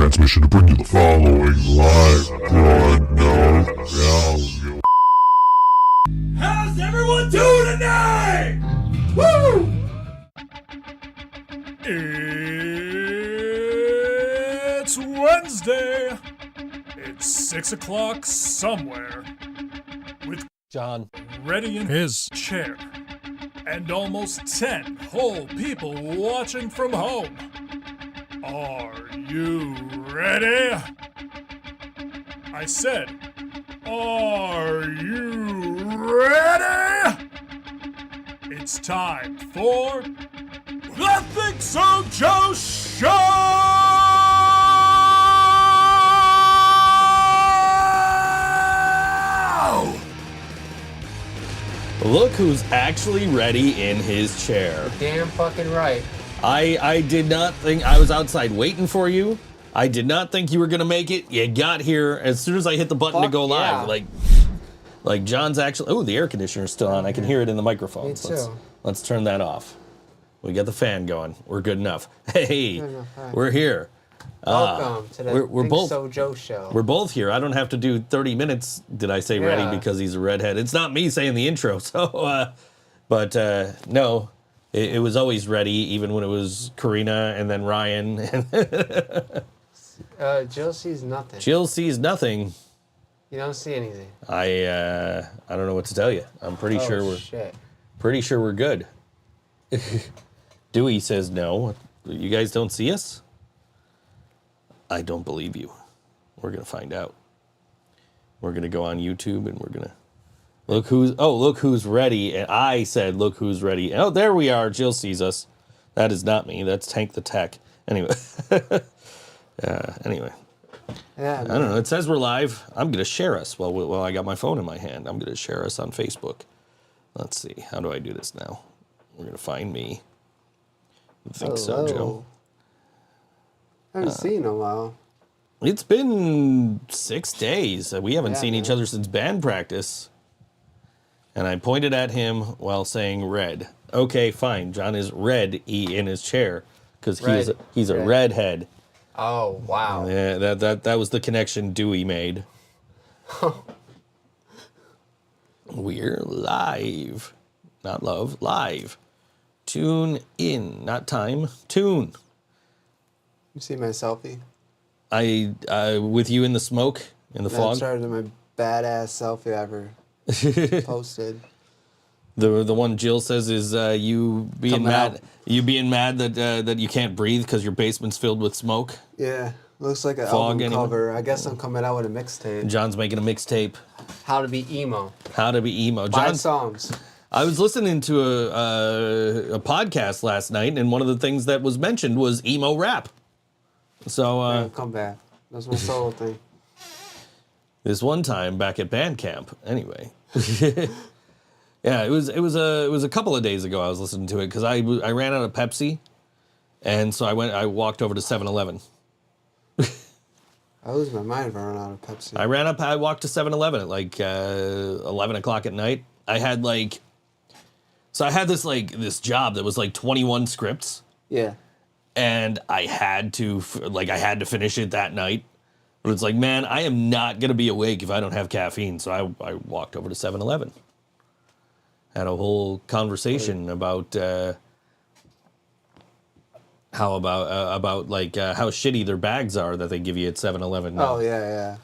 transmission to bring you the following live broadcast. How's everyone doing tonight? Woo! It's Wednesday. It's 6 o'clock somewhere. With John ready in his chair. And almost 10 whole people watching from home. Are you ready? I said, are you ready? It's time for the ThinkSoJoE Show! Look who's actually ready in his chair. Damn fucking right. I did not think I was outside waiting for you. I did not think you were gonna make it. You got here as soon as I hit the button to go live. Like John's actually. Oh, the air conditioner's still on. I can hear it in the microphone. Me too. Let's turn that off. We got the fan going. We're good enough. Hey, we're here. Welcome to the ThinkSoJoE Show. We're both here. I don't have to do 30 minutes. Did I say ready because he's a redhead? It's not me saying the intro. So, no. It was always ready, even when it was Karina and then Ryan. Jill sees nothing. Jill sees nothing. You don't see anything. I don't know what to tell you. I'm pretty sure we're good. Dewey says no. You guys don't see us? I don't believe you. We're gonna find out. We're gonna go on YouTube and we're gonna look who's ready. And I said, look who's ready. Oh, there we are. Jill sees us. That is not me. That's Tank the Tech. Anyway. Anyway. Yeah. I don't know. It says we're live. I'm going to share us. Well, I got my phone in my hand. I'm going to share us on Facebook. Let's see. How do I do this now? We're going to find me. ThinkSoJoE. I haven't seen you in a while. It's been 6 days. We haven't seen each other since band practice. And I pointed at him while saying red. Okay, fine. John is red in his chair because he's a redhead. Oh, wow. Yeah, that was the connection Dewey made. We're live. Not love, live. Tune in. Not time. Tune. You see my selfie? With you in the smoke, in the fog? That's my badass selfie ever posted. The one Jill says is you being mad that you can't breathe because your basement's filled with smoke. Yeah, looks like an Fog album cover. I guess I'm coming out with a mixtape. John's making a mixtape. How to be emo. How to be emo. 5 songs. I was listening to a podcast last night, and one of the things that was mentioned was emo rap. So come back. That's my solo thing. This one time back at band camp. Anyway. Yeah, it was a couple of days ago I was listening to it because I ran out of Pepsi, and so I walked over to 7-Eleven. I lose my mind if I run out of Pepsi. I walked to 7-Eleven at like 11 o'clock at night. I had this job that was like 21 scripts. Yeah. And I had to finish it that night. But it's like, man, I am not going to be awake if I don't have caffeine. So I walked over to 7-Eleven. Had a whole conversation about how shitty their bags are that they give you at 7-Eleven now. Oh, yeah.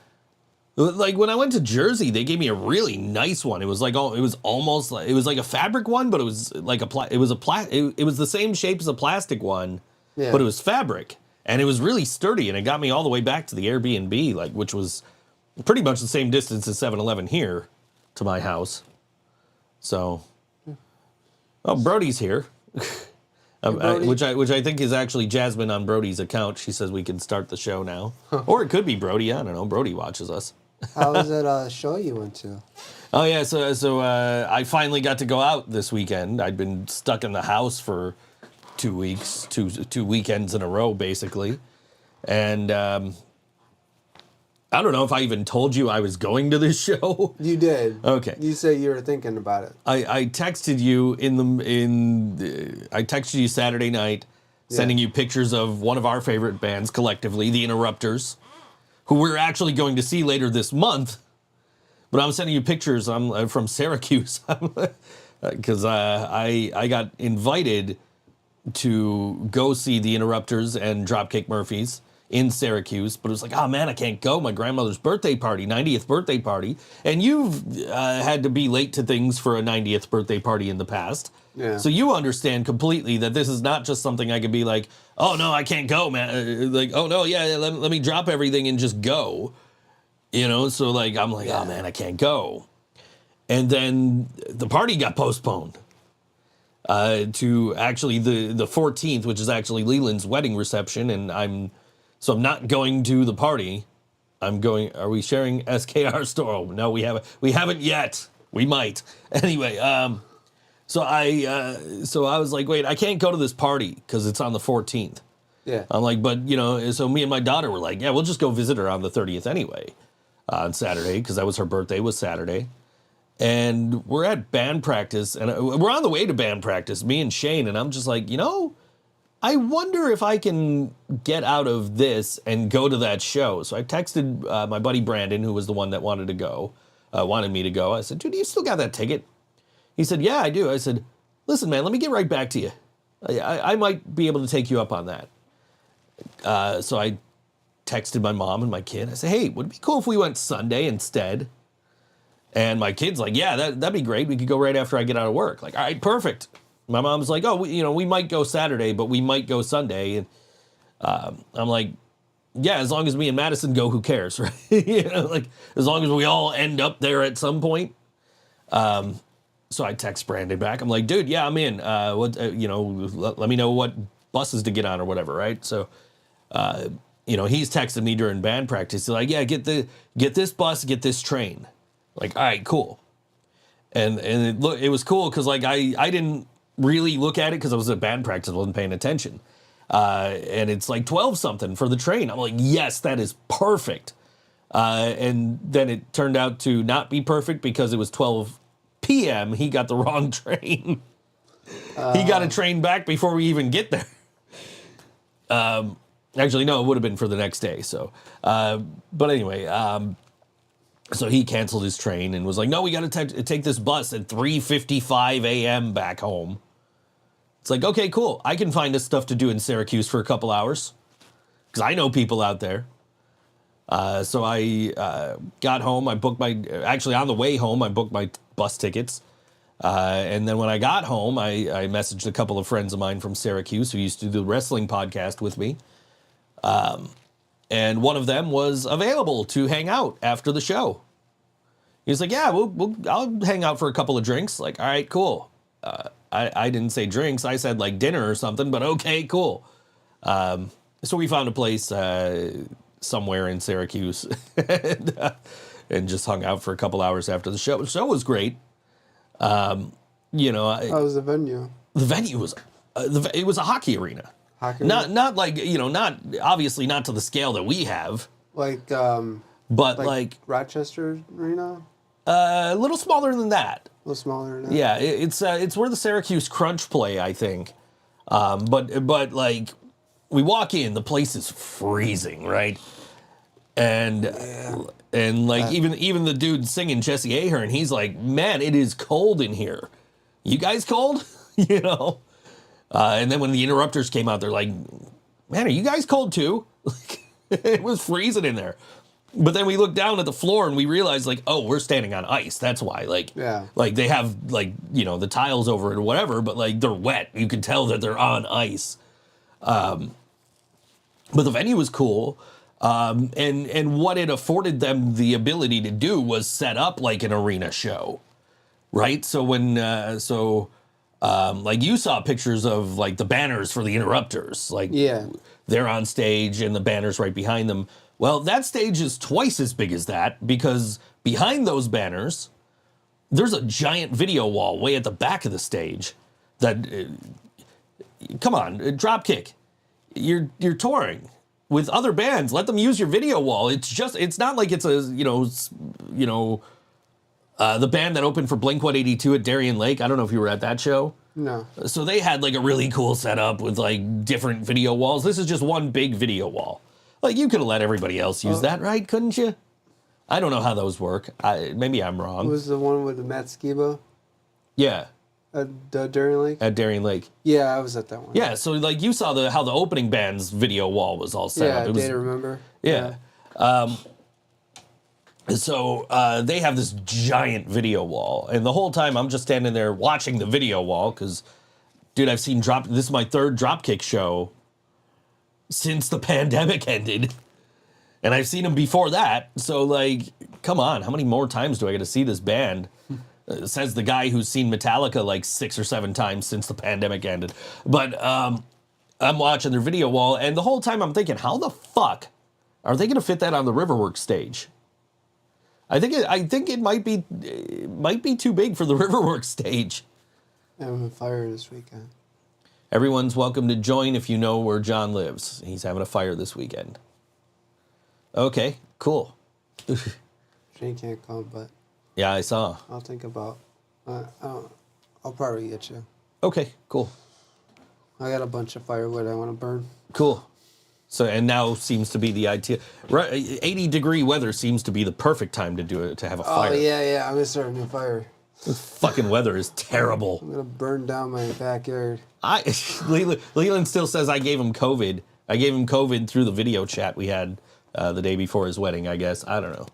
Like when I went to Jersey, they gave me a really nice one. It was like a fabric one, but it was like it was the same shape as a plastic one, but it was fabric. And it was really sturdy, and it got me all the way back to the Airbnb, which was pretty much the same distance as 7-Eleven here to my house. So, Brody's here, which I think is actually Jasmine on Brody's account. She says we can start the show now, or it could be Brody. I don't know. Brody watches us. How was that show you went to? Oh yeah, so I finally got to go out this weekend. I'd been stuck in the house for 2 weeks, two weekends in a row, basically. And I don't know if I even told you I was going to this show. You did. Okay. You said you were thinking about it. I texted you I texted you Saturday night sending you pictures of one of our favorite bands collectively, the Interrupters, who we're actually going to see later this month. But I'm sending you pictures. I'm from Syracuse because I got invited to go see the Interrupters and Dropkick Murphys in Syracuse, but it was like, oh man, I can't go. My grandmother's birthday party, 90th birthday party. And you've had to be late to things for a 90th birthday party in the past. Yeah. So you understand completely that this is not just something I could be like, oh no, I can't go, man. Like, oh no, yeah, let me drop everything and just go. You know, so like, I'm like, oh man, I can't go. And then the party got postponed to actually the 14th, which is actually Leland's wedding reception. And I'm not going to the party. I'm going, are we sharing SKR store? No, we haven't yet. We might. Anyway, so I was like, wait, I can't go to this party because it's on the 14th. Yeah. I'm like, but you know, so me and my daughter were like, yeah, we'll just go visit her on the 30th anyway, on Saturday, because that was her birthday, was Saturday. And we're at band practice, and we're on the way to band practice, me and Shane, and I'm just like, you know, I wonder if I can get out of this and go to that show. So I texted my buddy Brandon, who was the one that wanted me to go. I said, dude, you still got that ticket? He said, yeah, I do. I said, listen, man, let me get right back to you. I might be able to take you up on that. So I texted my mom and my kid. I said, hey, would it be cool if we went Sunday instead? And my kid's like, yeah, that'd be great. We could go right after I get out of work. Like, all right, perfect. My mom's like, oh, we might go Saturday, but we might go Sunday. And I'm like, yeah, as long as me and Madison go, who cares, right? You know, like, as long as we all end up there at some point. So I text Brandon back. I'm like, dude, yeah, I'm in. Let me know what buses to get on or whatever, right? So, he's texting me during band practice. He's like, yeah, get this bus, get this train. Like, all right, cool. And it was cool because like I didn't really look at it because I was at band practice, I wasn't paying attention. And it's like 12 something for the train. I'm like, yes, that is perfect. And then it turned out to not be perfect because it was 12 p.m. He got the wrong train. He got a train back before we even get there. Actually, no, it would have been for the next day. So, but anyway, so he canceled his train and was like, no, we got to take this bus at 3:55 a.m. back home. It's like, okay, cool. I can find us stuff to do in Syracuse for a couple hours because I know people out there. So I got home. On the way home, I booked my bus tickets. And then when I got home, I messaged a couple of friends of mine from Syracuse who used to do the wrestling podcast with me. And one of them was available to hang out after the show. He was like, yeah, I'll hang out for a couple of drinks. Like, all right, cool. I didn't say drinks. I said like dinner or something, but okay, cool. So we found a place somewhere in Syracuse and just hung out for a couple hours after the show. The show was great. How was the venue? The venue was, it was a hockey arena. Not like, not obviously not to the scale that we have. But like Rochester Arena? A little smaller than that. A little smaller than that. Yeah, it's where the Syracuse Crunch play, I think. But like we walk in, the place is freezing, right? And like even the dude singing Jesse Ahern, he's like, man, it is cold in here. You guys cold? And then when the Interrupters came out, they're like, man, are you guys cold too? It was freezing in there. But then we looked down at the floor and we realized like, oh, we're standing on ice. That's why. Like they have like, the tiles over it or whatever, but like they're wet. You can tell that they're on ice. But the venue was cool. And what it afforded them the ability to do was set up like an arena show. Right? So when like you saw pictures of like the banners for the Interrupters, like they're on stage and the banner's right behind them. Well, that stage is twice as big as that because behind those banners, there's a giant video wall way at the back of the stage that, come on, Dropkick, you're touring with other bands. Let them use your video wall. It's not like it's a, the band that opened for Blink-182 at Darien Lake. I don't know if you were at that show. No. So they had like a really cool setup with like different video walls. This is just one big video wall. Like you could have let everybody else use that, right? Couldn't you? I don't know how those work. Maybe I'm wrong. Was the one with the Matt Skiba Yeah. at Darien Lake? At Darien Lake. Yeah, I was at that one. Yeah, so like you saw how the opening band's video wall was all set up. Yeah, It was, Data Remember. Yeah. So they have this giant video wall, and the whole time I'm just standing there watching the video wall because, dude, I've seen this is my third Dropkick show since the pandemic ended, and I've seen them before that. So like, come on, how many more times do I get to see this band? Says the guy who's seen Metallica like 6 or 7 times since the pandemic ended. But I'm watching their video wall, and the whole time I'm thinking, how the fuck are they going to fit that on the Riverworks stage? I think it might be too big for the Riverworks stage. Having a fire this weekend. Everyone's welcome to join if you know where John lives. He's having a fire this weekend. Okay, cool. Shane can't come, but Yeah, I saw. I'll think about. I'll probably get you. Okay, cool. I got a bunch of firewood I want to burn. Cool. So, and now seems to be the idea. 80-degree weather seems to be the perfect time to do it, to have a fire. Oh, yeah. I'm going to start a new fire. Fucking weather is terrible. I'm going to burn down my backyard. Leland still says I gave him COVID. I gave him COVID through the video chat we had the day before his wedding, I guess. I don't know.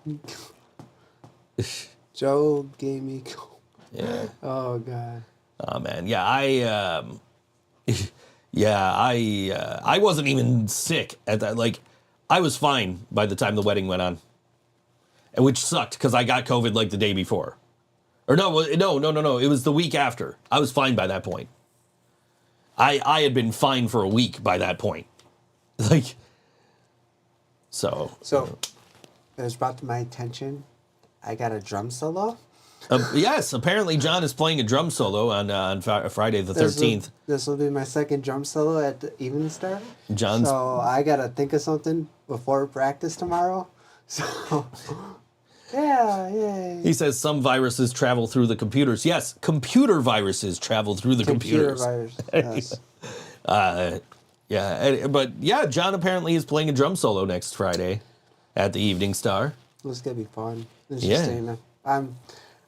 Joe gave me COVID. Yeah. Oh, God. Oh, man. Yeah, I wasn't even sick at that. Like, I was fine by the time the wedding went on, and which sucked because I got COVID like the day before, or no. It was the week after. I was fine by that point. I had been fine for a week by that point, like. So it was brought to my attention. I got a drum solo. Yes, apparently John is playing a drum solo on Friday the 13th. This will be my second drum solo at the Evening Star. So I got to think of something before practice tomorrow. So, yeah. He says some viruses travel through the computers. Yes, computer viruses travel through the computers. Virus, yes. But yeah, John apparently is playing a drum solo next Friday at the Evening Star. It's going to be fun. It's just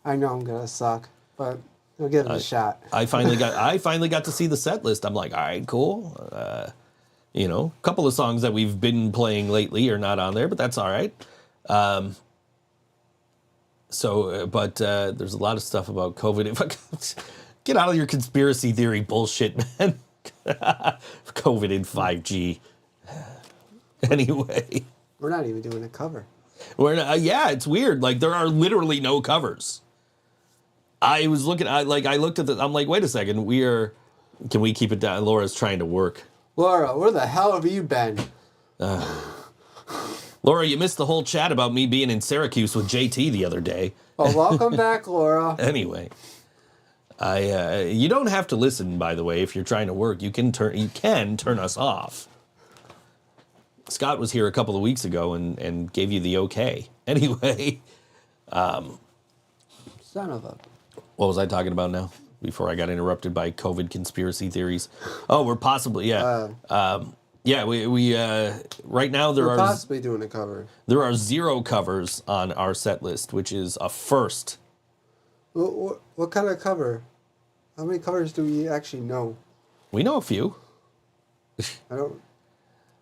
I know I'm gonna suck, but we'll give it a shot. I finally got to see the set list. I'm like, all right, cool. A couple of songs that we've been playing lately are not on there, but that's all right. But there's a lot of stuff about COVID. If I get out of your conspiracy theory bullshit, man. COVID and 5G. Anyway, we're not even doing a cover. It's weird. Like there are literally no covers. I looked at this. I'm like, wait a second. Can we keep it down? Laura's trying to work. Laura, where the hell have you been? Laura, you missed the whole chat about me being in Syracuse with JT the other day. Well, welcome back, Laura. Anyway, you don't have to listen, by the way, if you're trying to work. You can turn us off. Scott was here a couple of weeks ago and gave you the okay. Anyway, son of a. What was I talking about now? Before I got interrupted by COVID conspiracy theories. Oh, we're possibly we right now we're possibly doing a cover. There are 0 covers on our set list, which is a first. What kind of cover? How many covers do we actually know? We know a few. I don't.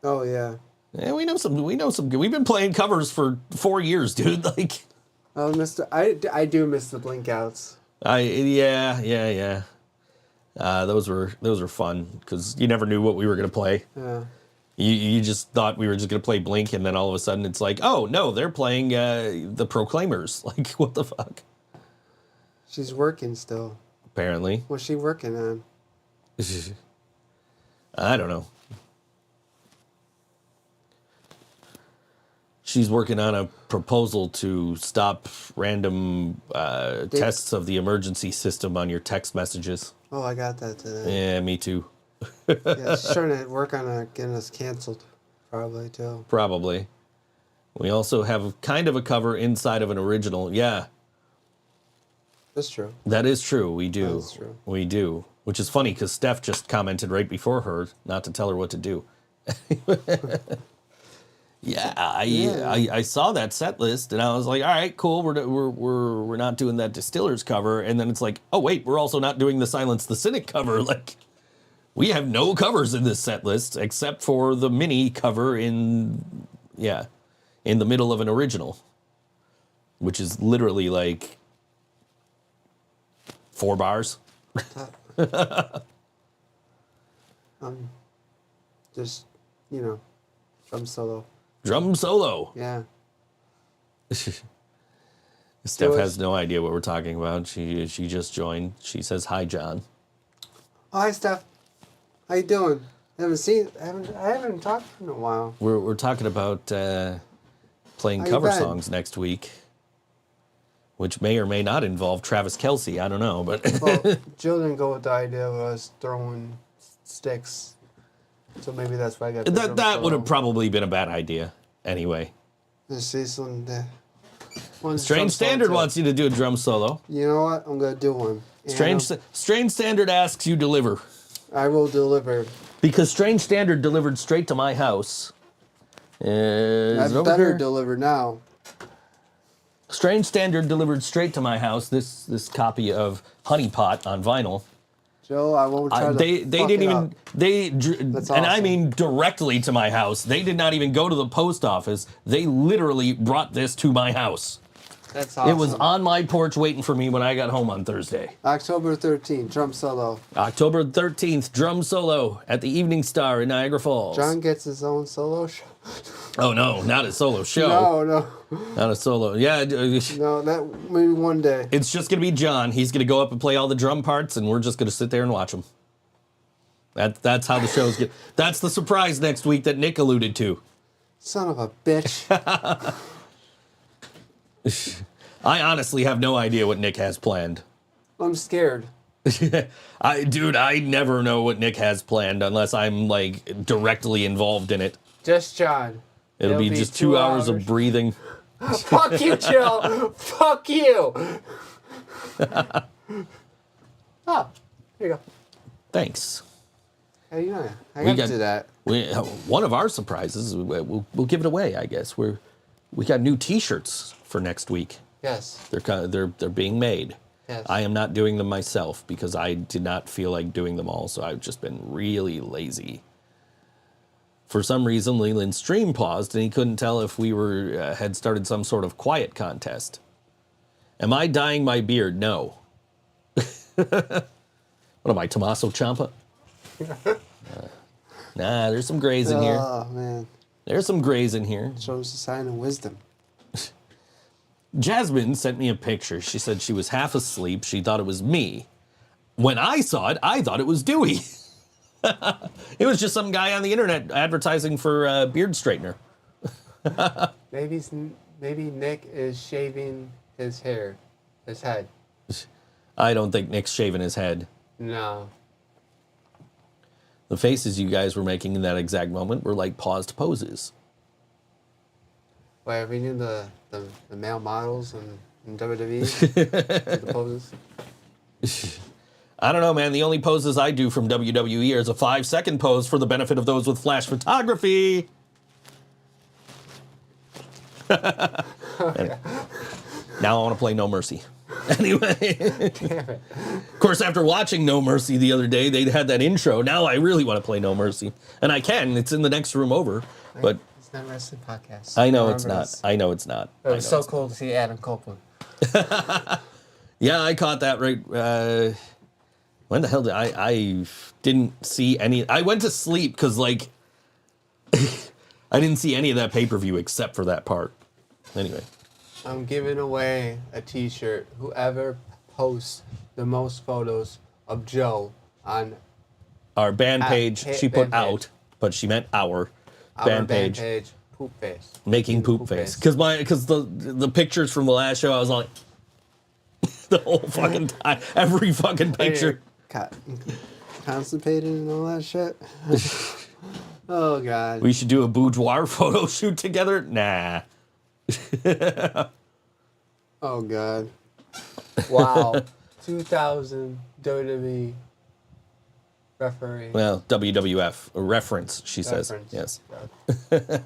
Oh yeah. Yeah, we know some. We've been playing covers for 4 years, dude. Like. Oh, I do miss the blink outs. Yeah. Those were fun because you never knew what we were gonna play. Yeah. You just thought we were just gonna play Blink, and then all of a sudden it's like, oh no, they're playing the Proclaimers. Like, what the fuck? She's working still. Apparently. What's she working on? I don't know. She's working on a proposal to stop random tests of the emergency system on your text messages. Oh, I got that today. Yeah, me too. Yeah, she's trying to work on getting us canceled, probably, too. Probably. We also have kind of a cover inside of an original. Yeah. That's true. That is true. We do. That's true. We do. Which is funny because Steph just commented right before her not to tell her what to do. Yeah, I saw that set list and I was like, all right, cool. We're not doing that Distillers cover, and then it's like, oh wait, we're also not doing the Silence the Cynic cover. Like, we have no covers in this set list except for the mini cover in the middle of an original, which is literally like 4 bars. Just drum solo. Drum solo. Yeah. Steph has no idea what we're talking about. She just joined. She says, "Hi, John." Oh, hi, Steph. How you doing? I haven't talked in a while. We're talking about playing cover songs next week, which may or may not involve Travis Kelce. I don't know, but well, Jill didn't go with the idea of us throwing sticks, so maybe that's why I got that would have probably been a bad idea anyway. Let's see some. Strange Standard wants you to do a drum solo. You know what? I'm gonna do one. Strange Standard asks you deliver. I will deliver. Because Strange Standard delivered straight to my house. I better deliver now. Strange Standard delivered straight to my house this copy of Honey Pot on vinyl. Joe, I won't try to. They didn't even That's awesome. And I mean directly to my house. They did not even go to the post office. They literally brought this to my house. That's awesome. It was on my porch waiting for me when I got home on Thursday. October 13th, drum solo. October 13th, drum solo at the Evening Star in Niagara Falls. John gets his own solo show. Oh no, not a solo show. No. Not a solo. Yeah. No, that maybe one day. It's just gonna be John. He's gonna go up and play all the drum parts, and we're just gonna sit there and watch him. That's how the shows get. That's the surprise next week that Nick alluded to. Son of a bitch. I honestly have no idea what Nick has planned. I'm scared. I never know what Nick has planned unless I'm like directly involved in it. Just John. It'll be just 2 hours of breathing. Fuck you, Jill. Fuck you. Oh, here you go. Thanks. How you doing? I got to do that. One of our surprises, we'll give it away, I guess. We got new T-shirts for next week. Yes. They're being made. Yes. I am not doing them myself because I did not feel like doing them all, so I've just been really lazy. For some reason, Leland's stream paused, and he couldn't tell if we had started some sort of quiet contest. Am I dyeing my beard? No. What am I, Tommaso Ciampa? Nah, there's some grays in here. Oh, man. There's some grays in here. Shows a sign of wisdom. Jasmine sent me a picture. She said she was half asleep. She thought it was me. When I saw it, I thought it was Dewey. It was just some guy on the internet advertising for a beard straightener. Maybe Nick is shaving his head. I don't think Nick's shaving his head. No. The faces you guys were making in that exact moment were like paused poses. Wait, are we doing the male models in WWE? The poses? I don't know, man. The only poses I do from WWE is a 5-second pose for the benefit of those with flash photography. Okay. Now I want to play No Mercy. Anyway. Damn it. Of course, after watching No Mercy the other day, they had that intro. Now I really want to play No Mercy. And I can. It's in the next room over. But it's not a wrestling podcast. I know it's not. I know it's not. It was so cool to see Adam Copeland. Yeah, I caught that right. When the hell did I didn't see any. I went to sleep because, like, I didn't see any of that pay-per-view except for that part. Anyway. I'm giving away a T-shirt. Whoever posts the most photos of Joe on our band page, she put out, but she meant our band page. Poop face. Making poop face. Because the pictures from the last show, I was like, the whole fucking time, every fucking picture. Constipated and all that shit. Oh God. We should do a boudoir photo shoot together. Nah. Oh God. Wow. 2000 WWE Referee. Well, WWF, a reference, she says. Reference. Yes.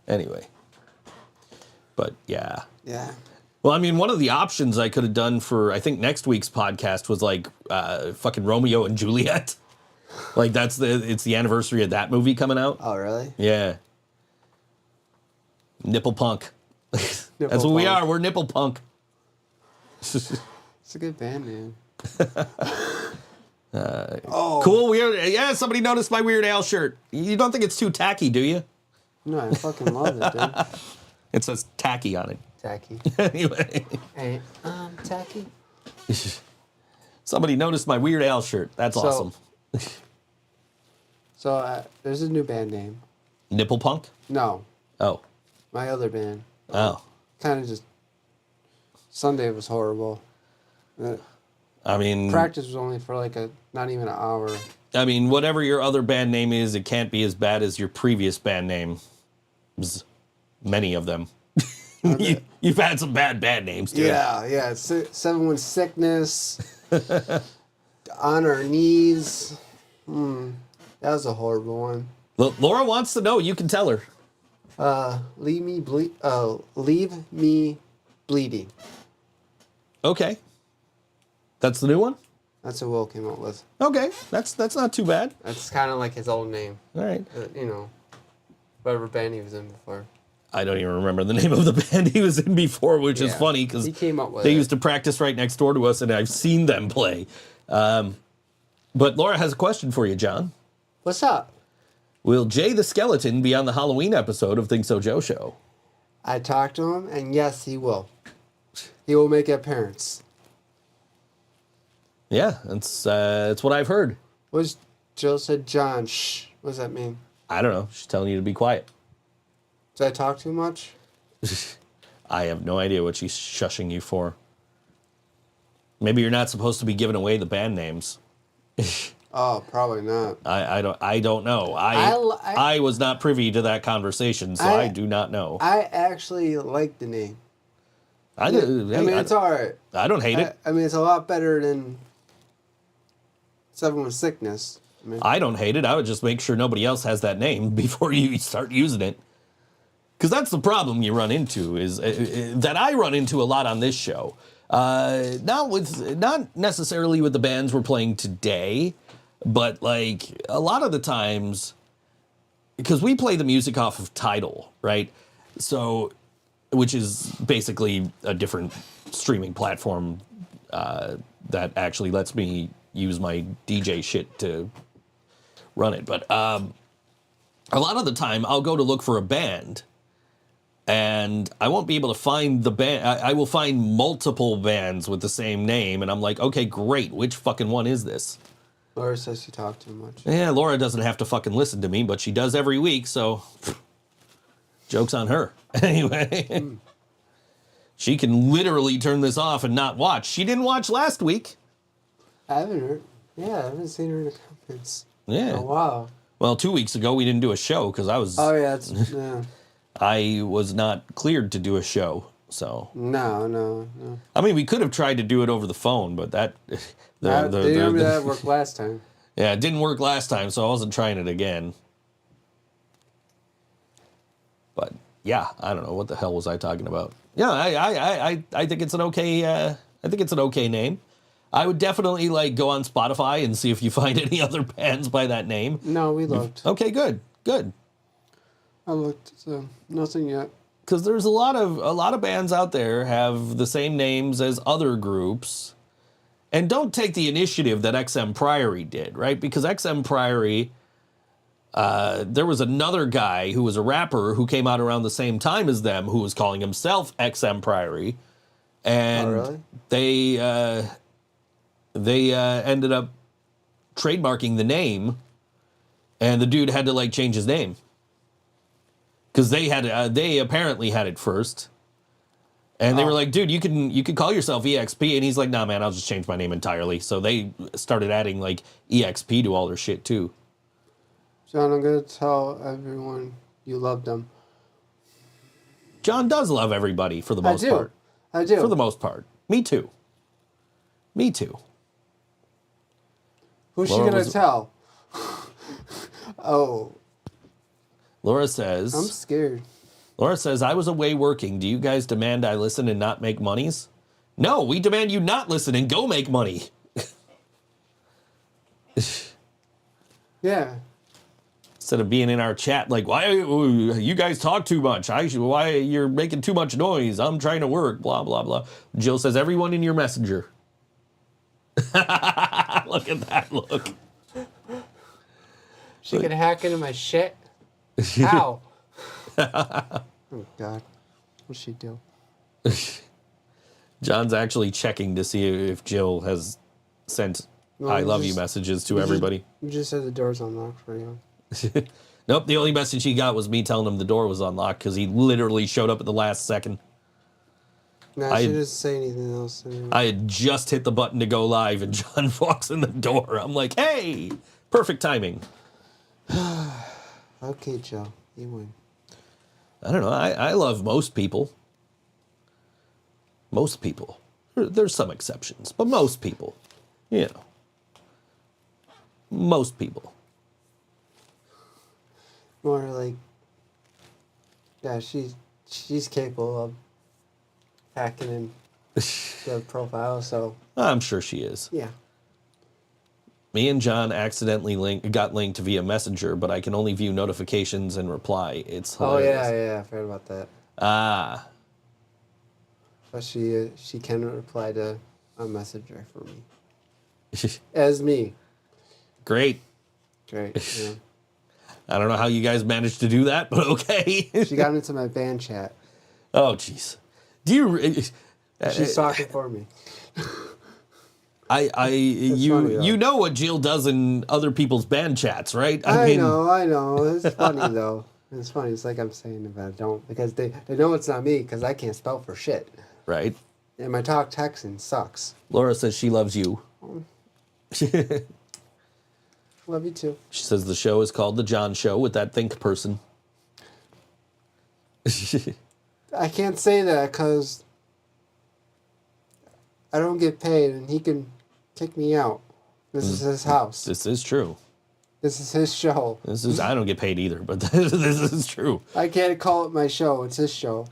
Anyway. But, yeah. Yeah. Well, I mean, one of the options I could have done for, I think, next week's podcast was, like, fucking Romeo and Juliet. Like, it's the anniversary of that movie coming out. Oh, really? Yeah. Nipple punk. That's what we are. We're nipple punk. It's a good band name. Cool, weird. Yeah, somebody noticed my Weird Al shirt. You don't think it's too tacky, do you? No, I fucking love it, dude. It says tacky on it. Tacky. Anyway. Hey, tacky. Somebody noticed my Weird Al shirt. That's awesome. So, there's a new band name. Nipple punk? No. Oh. My other band. Oh. Kind of just... Sunday was horrible. I mean... Practice was only for like not even an hour. I mean, whatever your other band name is, it can't be as bad as your previous band name. Many of them. Okay. You've had some bad band names, too. Yeah. 7-1 Sickness. On Our Knees. That was a horrible one. Laura wants to know. You can tell her. Leave Me Bleeding. Okay. That's the new one? That's what Will came up with. Okay. That's not too bad. That's kind of like his old name. All right. Whatever band he was in before. I don't even remember the name of the band he was in before, which is funny because he came up with they used to practice right next door to us, and I've seen them play. But Laura has a question for you, John. What's up? Will Jay the Skeleton be on the Halloween episode of ThinkSoJoE Show? I talked to him, and yes, he will. He will make an appearance. Yeah, that's what I've heard. Jill said, John, shh. What does that mean? I don't know. She's telling you to be quiet. Did I talk too much? I have no idea what she's shushing you for. Maybe you're not supposed to be giving away the band names. Oh, probably not. I don't know. I was not privy to that conversation, so I do not know. I actually like the name. It's all right. I don't hate it. I mean, it's a lot better than 7-1 Sickness. I don't hate it. I would just make sure nobody else has that name before you start using it. Because that's the problem you run into, is that I run into a lot on this show. Not necessarily with the bands we're playing today, but like a lot of the times, because we play the music off of Tidal, right? So, which is basically a different streaming platform that actually lets me use my DJ shit to run it. But a lot of the time, I'll go to look for a band, and I won't be able to find the band. I will find multiple bands with the same name, and I'm like, okay, great. Which fucking one is this? Laura says you talk too much. Yeah, Laura doesn't have to fucking listen to me, but she does every week, so joke's on her. Anyway, she can literally turn this off and not watch. She didn't watch last week. I haven't seen her in the comments. Yeah. Oh, wow. Well, 2 weeks ago, we didn't do a show because I was... Oh, yeah. Yeah. I was not cleared to do a show, so... No. I mean, we could have tried to do it over the phone, but that... that worked last time. Yeah, it didn't work last time, so I wasn't trying it again. But, yeah, I don't know. What the hell was I talking about? Yeah, I think it's an okay... I think it's an okay name. I would definitely go on Spotify and see if you find any other bands by that name. No, we looked. Okay, good. I looked, so nothing yet. Because there's a lot of bands out there have the same names as other groups, and don't take the initiative that XM Priory did, right? Because XM Priory, there was another guy who was a rapper who came out around the same time as them who was calling himself XM Priory, and they ended up trademarking the name, and the dude had to change his name because they apparently had it first, and they were like, dude, you can call yourself EXP, and he's like, nah, man, I'll just change my name entirely. So they started adding EXP to all their shit too. John, I'm gonna tell everyone you love them. John does love everybody for the most part. I do. For the most part. Me too. Who's she gonna tell? Oh. Laura says... I'm scared. Laura says, I was away working. Do you guys demand I listen and not make monies? No, we demand you not listen and go make money. Yeah. Instead of being in our chat like, why you guys talk too much? Why you're making too much noise? I'm trying to work, blah, blah, blah. Jill says, everyone in your messenger. Look at that look. She could hack into my shit? How? Oh, God. What'd she do? John's actually checking to see if Jill has sent I love you messages to everybody. You just said the door's unlocked for you. Nope, the only message he got was me telling him the door was unlocked because he literally showed up at the last second. No, she didn't say anything else. I had just hit the button to go live and John walks in the door. I'm like, hey, perfect timing. Okay, Joe, you win. I don't know. I love most people. Most people. There's some exceptions, but most people, you know. Most people. More like, yeah, she's capable of hacking in the profile, so. I'm sure she is. Yeah. Me and John accidentally got linked via Messenger, but I can only view notifications and reply. It's hilarious. Oh, yeah, I've heard about that. Ah. But she can reply to a messenger for me. As me. Great. Yeah. I don't know how you guys managed to do that, but okay. She got into my band chat. Oh, jeez. Do you... She's talking for me. You know what Jill does in other people's band chats, right? I know. It's funny, though. It's funny. It's like I'm saying it, but I don't. Because they know it's not me, because I can't spell for shit. Right. And my talk texting sucks. Laura says she loves you. Love you, too. She says the show is called The John Show with that think person. I can't say that, because I don't get paid, and he can kick me out. This is his house. This is true. This is his show. I don't get paid either, but this is true. I can't call it my show. It's his show.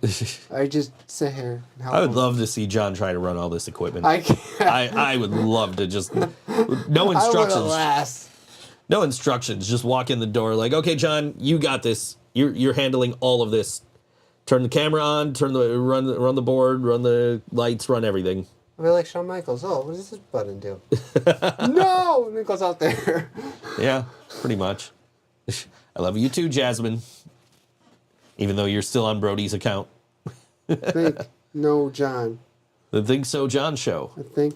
I just sit here and help I would him. love to see John try to run all this equipment. I can't. I would love to just no instructions. No instructions. Just walk in the door like, okay, John, you got this. You're handling all of this. Turn the camera on. Run the board. Run the lights. Run everything. I feel like Shawn Michaels. Oh, what does this button do? No! And it goes out there. Yeah, pretty much. I love you too, Jasmine. Even though you're still on Brody's account. No, John. The Think So John show. The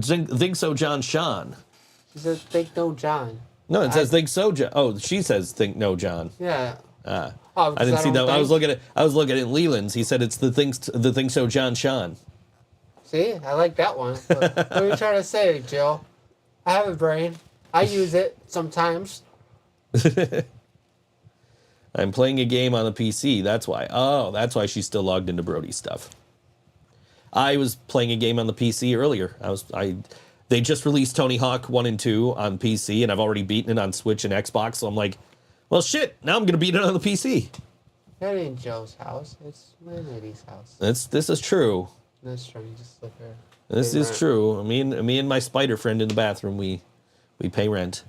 Think So John Sean. She says Think No John. No, it says Think So John. Oh, she says Think No John. Yeah. I didn't see that. I was looking at Leland's. He said it's the Think So John Sean. See, I like that one. What are you trying to say, Jill? I have a brain. I use it sometimes. I'm playing a game on the PC. That's why. Oh, that's why she's still logged into Brody's stuff. I was playing a game on the PC earlier. They just released Tony Hawk 1 and 2 on PC, and I've already beaten it on Switch and Xbox. So I'm like, well, shit. Now I'm gonna beat it on the PC. That ain't Joe's house. It's my lady's house. This is true. That's true. You just live here. This is true. Me and my spider friend in the bathroom, we pay rent.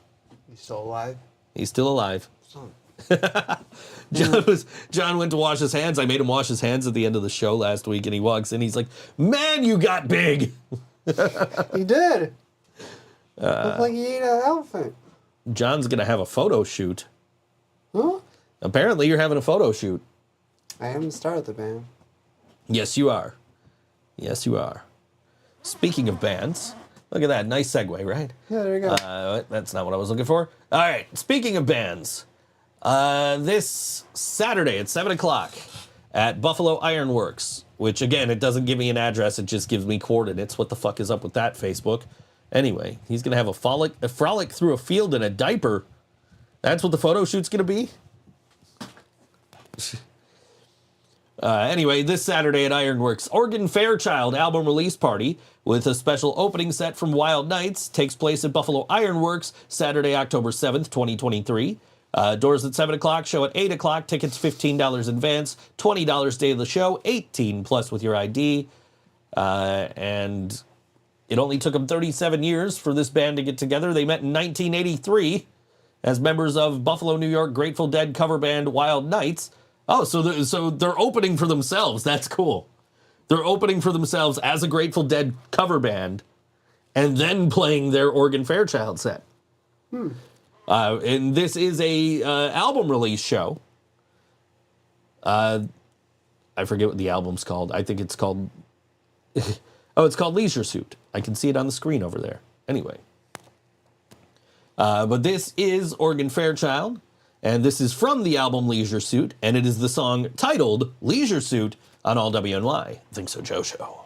He's still alive? He's still alive. Son. John went to wash his hands. I made him wash his hands at the end of the show last week, and he walks in. He's like, "Man, you got big." He did. Looked like he ate an elephant. John's gonna have a photo shoot. Huh? Apparently, you're having a photo shoot. I haven't started the band. Yes, you are. Yes, you are. Speaking of bands, look at that. Nice segue, right? Yeah, there you go. That's not what I was looking for. All right. Speaking of bands, this Saturday at 7 o'clock at Buffalo Ironworks, which, again, it doesn't give me an address. It just gives me coordinates. What the fuck is up with that, Facebook? Anyway, he's going to have a frolic through a field in a diaper. That's what the photo shoot's going to be? Anyway, this Saturday at Ironworks, Oregon Fairchild album release party with a special opening set from Wild Nights takes place at Buffalo Ironworks Saturday, October 7th, 2023. Doors at 7 o'clock, show at 8 o'clock, tickets $15 in advance, $20 day of the show, 18 plus with your ID. And it only took them 37 years for this band to get together. They met in 1983 as members of Buffalo, New York Grateful Dead cover band Wild Nights. Oh, so they're opening for themselves. That's cool. They're opening for themselves as a Grateful Dead cover band and then playing their Oregon Fairchild set. And this is a album release show. I forget what the album's called. I think it's called... it's called Leisure Suit. I can see it on the screen over there. Anyway. But this is Oregon Fairchild. And this is from the album Leisure Suit, and it is the song titled Leisure Suit on All WNY. Think So Joe Show.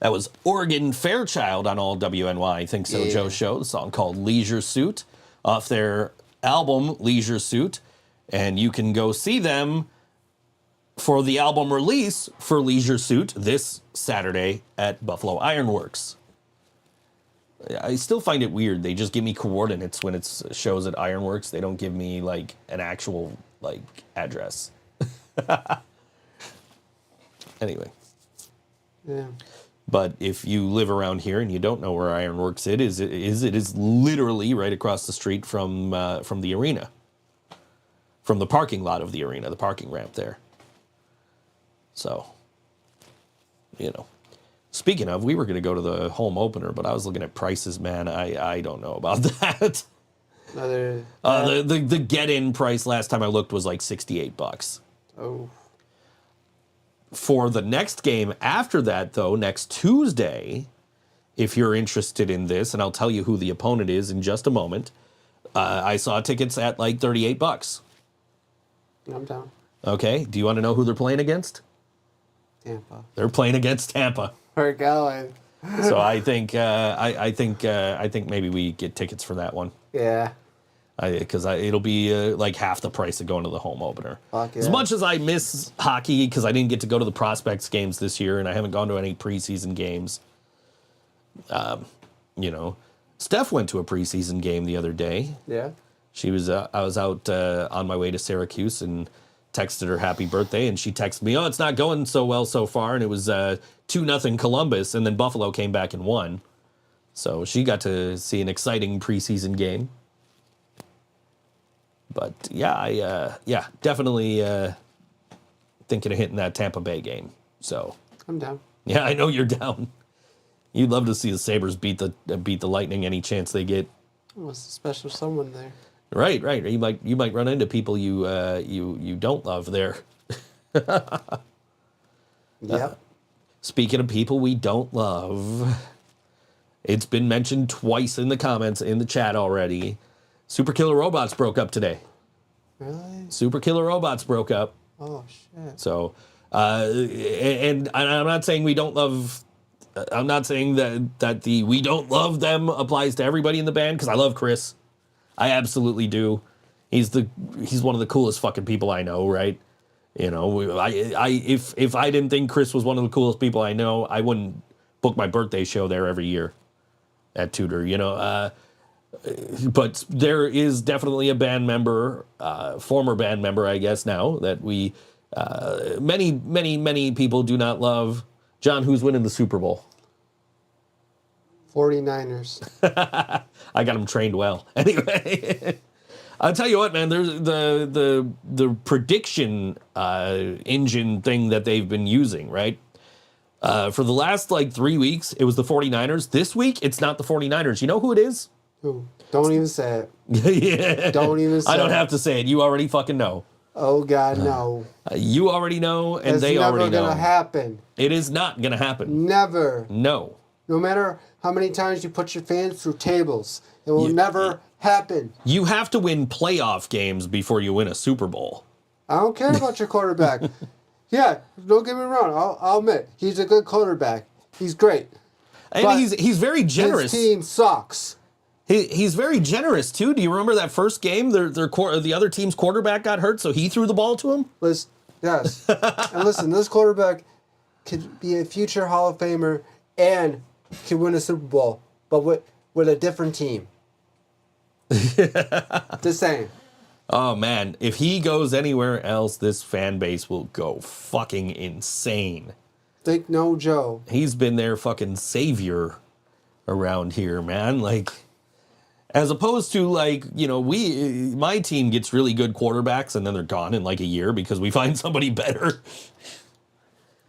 That was Oregon Fairchild on all WNY Think So Joe show. The song called Leisure Suit off their album Leisure Suit. And you can go see them for the album release for Leisure Suit this Saturday at Buffalo Ironworks. I still find it weird. They just give me coordinates when it's shows at Ironworks. They don't give me like an actual like address. Anyway. Yeah. But if you live around here and you don't know where Ironworks it is literally right across the street from the arena. From the parking lot of the arena, the parking ramp there. So, you know. Speaking of, we were going to go to the home opener, but I was looking at prices, man. I don't know about that. The get-in price last time I looked was like $68. Oh. For the next game after that, though, next Tuesday, if you're interested in this, and I'll tell you who the opponent is in just a moment, I saw tickets at like $38. I'm down. Okay. Do you want to know who they're playing against? Tampa. They're playing against Tampa. We're going. So I think maybe we get tickets for that one. Yeah. Because it'll be like half the price of going to the home opener. Fuck yeah. As much as I miss hockey because I didn't get to go to the Prospects games this year and I haven't gone to any preseason games. You know, Steph went to a preseason game the other day. Yeah. She was. I was out on my way to Syracuse and texted her happy birthday, and she texted me, "Oh, it's not going so well so far," and it was 2-0 Columbus, and then Buffalo came back and won. So she got to see an exciting preseason game. But yeah, definitely thinking of hitting that Tampa Bay game. So I'm down. Yeah, I know you're down. You'd love to see the Sabres beat the Lightning any chance they get. What's a special someone there? Right. You might run into people you don't love there. Yep. Speaking of people we don't love, it's been mentioned twice in the comments in the chat already. Super Killer Robots broke up today. Really? Super Killer Robots broke up. Oh shit. So, and I'm not saying we don't love. I'm not saying that the we don't love them applies to everybody in the band because I love Chris. I absolutely do. He's one of the coolest fucking people I know, right? You know, if I didn't think Chris was one of the coolest people I know, I wouldn't book my birthday show there every year at Tudor, you know. But there is definitely a band member, former band member, I guess now, that we, many people do not love. John, who's winning the Super Bowl? 49ers. I got them trained well. Anyway, I'll tell you what, man. There's the prediction engine thing that they've been using, right? For the last like 3 weeks, it was the 49ers. This week, it's not the 49ers. You know who it is? Who? Don't even say it. Yeah. Don't even say it. I don't have to say it. You already fucking know. Oh, God, no. You already know, and It's they already know. It's never going to happen. It is not going to happen. Never. No. No matter how many times you put your fans through tables, it will never happen. You have to win playoff games before you win a Super Bowl. I don't care about your quarterback. Yeah, don't get me wrong. I'll admit, he's a good quarterback. He's great. And But he's very generous. His team sucks. He's very generous, too. Do you remember that first game? The other team's quarterback got hurt, so he threw the ball to him? Yes. And listen, this quarterback could be a future Hall of Famer and could win a Super Bowl, but with a different team. Just saying. Oh, man. If he goes anywhere else, this fan base will go fucking insane. ThinkSoJoE. He's been their fucking savior around here, man. Like, as opposed to, like, you know, my team gets really good quarterbacks and then they're gone in like a year because we find somebody better.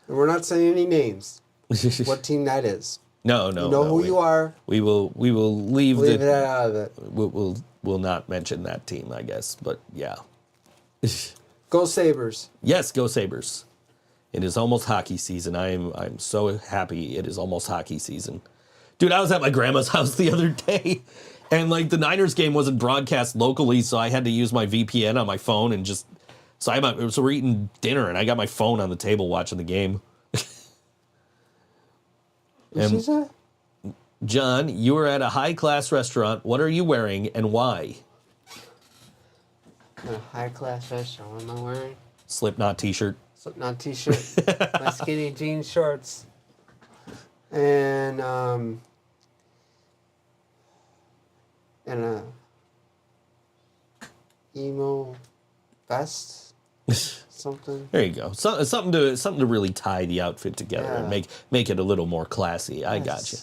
And we're not saying any names. What team that is. No. You know who you are. We will leave it out of it. We'll not mention that team, I guess. But yeah. Go Sabres. Yes, go Sabres. It is almost hockey season. I'm so happy it is almost hockey season. Dude, I was at my grandma's house the other day, and like the Niners game wasn't broadcast locally, so I had to use my VPN on my phone and just so we're eating dinner, and I got my phone on the table watching the game. What'd she say? John, you are at a high-class restaurant. What are you wearing and why? A high-class restaurant. What am I wearing? Slipknot t-shirt. Slipknot t-shirt. My skinny jean shorts. And a emo vest. Something. There you go. Something to really tie the outfit together and make it a little more classy. I got you.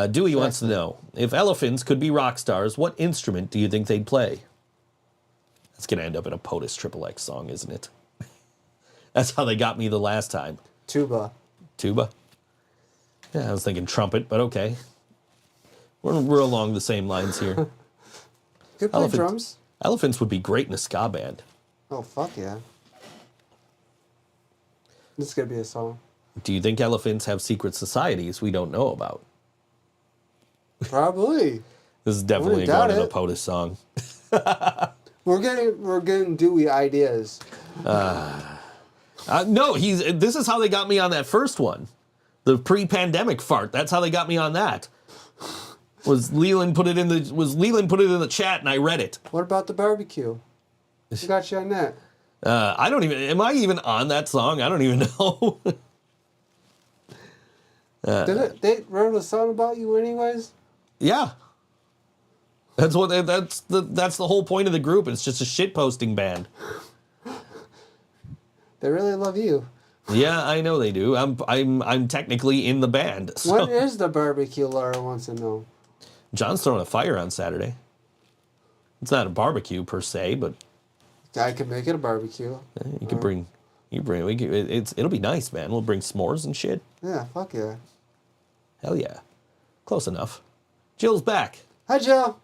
Dewey wants to know, if elephants could be rock stars, what instrument do you think they'd play? That's going to end up in a POTUS XXX song, isn't it? That's how they got me the last time. Tuba. Tuba? Yeah, I was thinking trumpet, but okay. We're along the same lines here. Could play drums. Elephants would be great in a ska band. Oh, fuck yeah. This is going to be a song. Do you think elephants have secret societies we don't know about? Probably. This is definitely going in a POTUS song. We're getting Dewey ideas. No, this is how they got me on that first one. The pre-pandemic fart. That's how they got me on that. Was Leland put it in the chat and I read it. What about the barbecue? Who got you on that? I don't even. Am I even on that song? I don't even know. They wrote a song about you, anyways. Yeah. That's the whole point of the group. It's just a shit posting band. They really love you. Yeah, I know they do. I'm technically in the band. So. When is the barbecue? Laura wants to know. John's throwing a fire on Saturday. It's not a barbecue per se, but I could make it a barbecue. You could bring. It'll be nice, man. We'll bring s'mores and shit. Yeah, fuck yeah. Hell yeah. Close enough. Jill's back. Hi, Jill.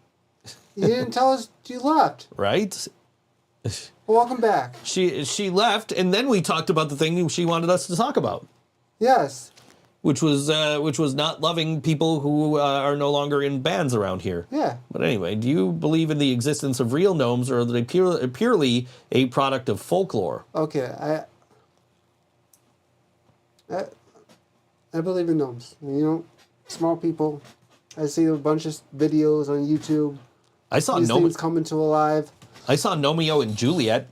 You didn't tell us you left. Right? Well, welcome back. She left, and then we talked about the thing she wanted us to talk about. Yes. Which was not loving people who are no longer in bands around here. Yeah. But anyway, do you believe in the existence of real gnomes, or are they purely a product of folklore? Okay, I believe in gnomes. You know, small people. I see a bunch of videos on YouTube. I saw these things coming to alive. I saw Gnomeo and Juliet.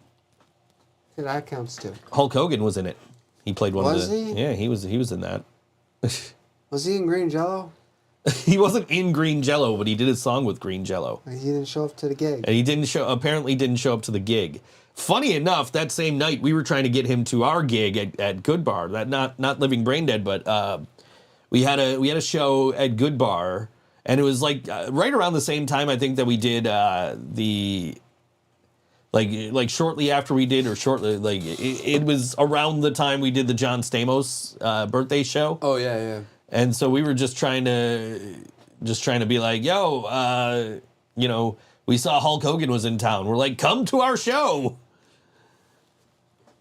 Yeah, that counts too. Hulk Hogan was in it. He played one was of the. He? Yeah, he was in that. Was he in Green Jello? He wasn't in Green Jello, but he did a song with Green Jello. He didn't show up to the gig. And he apparently didn't show up to the gig. Funny enough, that same night we were trying to get him to our gig at Good Bar. That not Living Brain Dead, but we had a show at Good Bar, and it was like right around the same time I think that we did like shortly after we did, or shortly it was around the time we did the John Stamos birthday show. Oh yeah. And so we were just trying to be like, yo, we saw Hulk Hogan was in town. We're like, come to our show.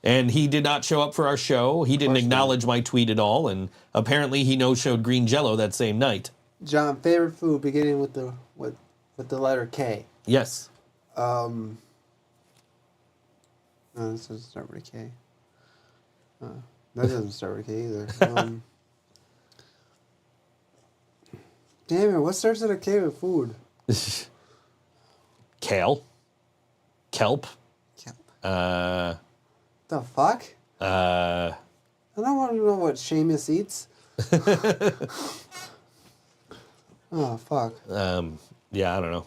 And he did not show up for our show. He didn't acknowledge my tweet at all. And apparently he no-showed Green Jello that same night. John, favorite food beginning with the letter K. Yes. No, this doesn't start with a K. That doesn't start with a K either. Damn it, what starts with a K with food? Kale. Kelp. The fuck? I don't want to know what Seamus eats. Oh, fuck. Yeah, I don't know.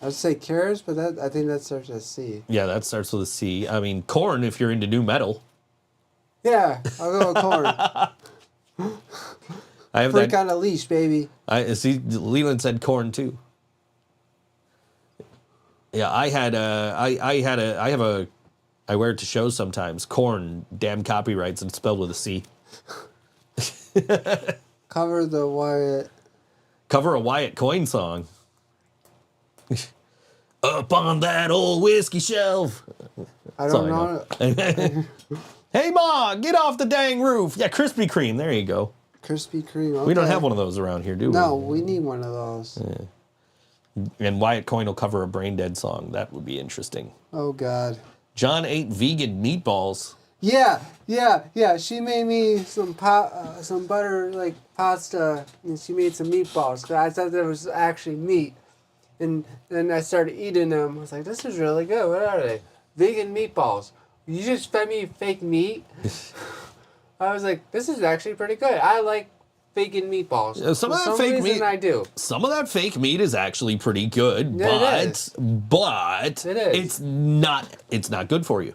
I'd say carrots, but I think that starts with a C. Yeah, that starts with a C. I mean, corn if you're into new metal. Yeah, I'll go with corn. I have Freak on a leash, baby. I see. Leland said corn too. Yeah, I wear it to shows sometimes. Corn, damn copyrights, and spelled with a C. Cover a Wyatt Coyne song. Up on that old whiskey shelf. I don't know. Hey, Ma, get off the dang roof. Yeah, Krispy Kreme. There you go. Krispy Kreme. Okay. We don't have one of those around here, do we? No, we need one of those. Yeah. And Wyatt Coyne will cover a Brain Dead song. That would be interesting. Oh, God. John ate vegan meatballs. Yeah. She made me some butter like pasta, and she made some meatballs. 'Cause I thought there was actually meat, and then I started eating them. I was like, "This is really good. What are they? Vegan meatballs? You just fed me fake meat." I was like, "This is actually pretty good. I like vegan meatballs." Some of that For some fake reason meat, I do. Some of that fake meat is actually pretty good, Yeah, it but It is. it's not good for you.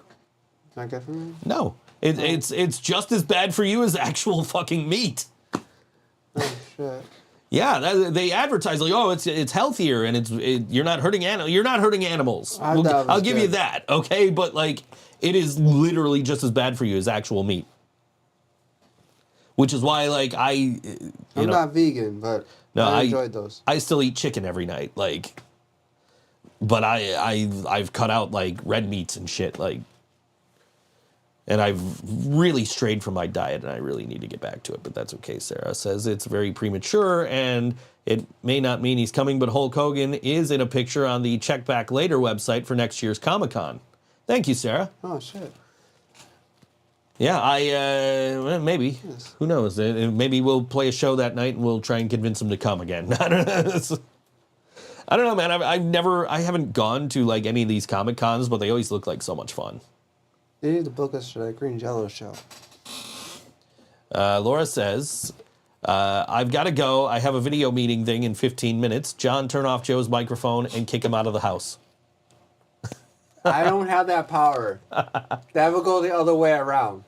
Not good for me. No, it's just as bad for you as actual fucking meat. Oh shit. Yeah, they advertise like, oh, it's healthier and you're not hurting You're not hurting animals. I thought it was I'll give you good. that, okay? But like, it is literally just as bad for you as actual meat. Which is why, like, I'm not vegan, but No, I enjoyed those. I still eat chicken every night, like, but I've cut out like red meats and shit, like, and I've really strayed from my diet, and I really need to get back to it. But that's okay. Sarah says it's very premature, and it may not mean he's coming, but Hulk Hogan is in a picture on the Check Back Later website for next year's Comic-Con. Thank you, Sarah. Oh shit. Yeah, well, maybe. Yes. Who knows? Maybe we'll play a show that night and we'll try and convince him to come again. I don't know. I don't know, man. I haven't gone to like any of these Comic Cons, but they always look like so much fun. They need to book us for that Green Jello show. Laura says, I've got to go. I have a video meeting thing in 15 minutes. John, turn off Joe's microphone and kick him out of the house. I don't have that power. That would go the other way around.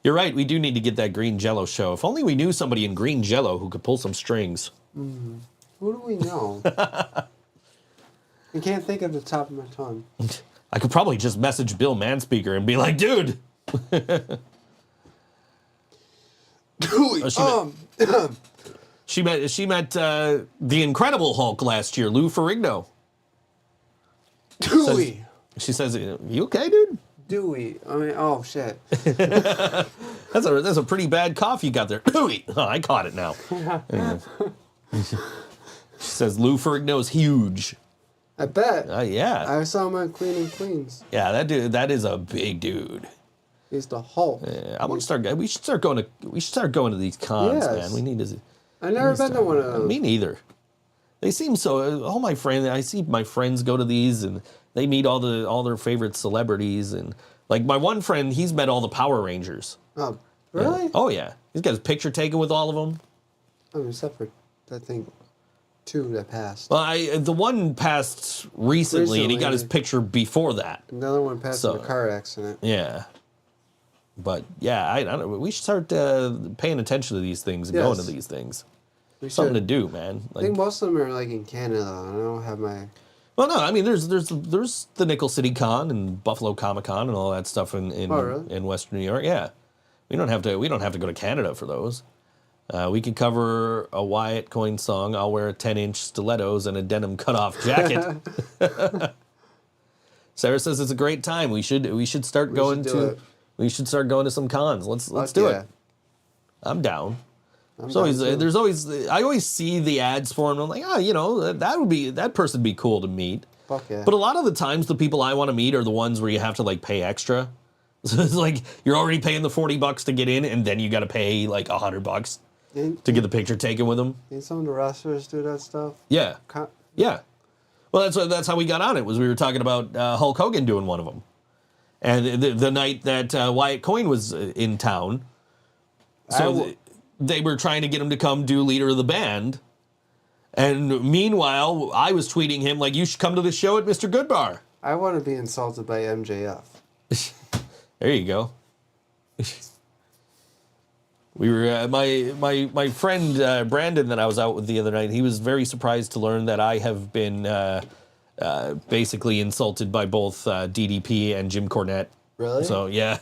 You're right. We do need to get that Green Jello show. If only we knew somebody in Green Jello who could pull some strings. Mm-hmm. Who do we know? I can't think of the top of my tongue. I could probably just message Bill Manspeaker and be like, dude. She met the Incredible Hulk last year, Lou Ferrigno. Dewey. She says, "You okay, dude?" Dewey. I mean, oh shit. That's a pretty bad cough you got there. Dewey. Oh, I caught it now. She says Lou Ferrigno's huge. I bet. Yeah. I saw him on Queen and Queens. Yeah, that is a big dude. He's the Hulk. Yeah, I want to start. We should start going to these cons, Yes. man. We need to. I've never been to one of those. Me neither. They seem so. All my friends, I see my friends go to these, and they meet all their favorite celebrities, and like my one friend, he's met all the Power Rangers. Oh, really? Yeah. Oh yeah, he's got his picture taken with all of them. I mean, except for that thing, two that passed. Well, the one passed recently, and he got his picture before that. Another one passed in a car accident. Yeah. But yeah, I don't know. We should start paying attention to these things and going to these things. Something to do, man. Like, I think most of them are like in Canada. I don't have my. Well, no, I mean, there's the Nickel City Con and Buffalo Comic Con and all that stuff in really? Western New York. Yeah, we don't have to go to Canada for those. We could cover a Wyatt Coyne song. I'll wear 10-inch stilettos and a denim cutoff jacket. Sarah says it's a great time. We should start going to some cons. Let's do it. I'm down. There's always I always see the ads for them. I'm like, that person would be cool to meet. Fuck yeah. But a lot of the times, the people I want to meet are the ones where you have to like pay extra. So it's like you're already paying the $40 to get in, and then you got to pay like $100 to get the picture taken with them. Did some of the wrestlers do that stuff? Yeah, yeah. Well, that's how we got on it. Was we were talking about Hulk Hogan doing one of them, and the night that Wyatt Coyne was in town. So they were trying to get him to come do leader of the band. And meanwhile, I was tweeting him like, you should come to the show at Mr. Goodbar. I want to be insulted by MJF. There you go. We were my friend Brandon that I was out with the other night. He was very surprised to learn that I have been basically insulted by both DDP and Jim Cornette. Really? So yeah.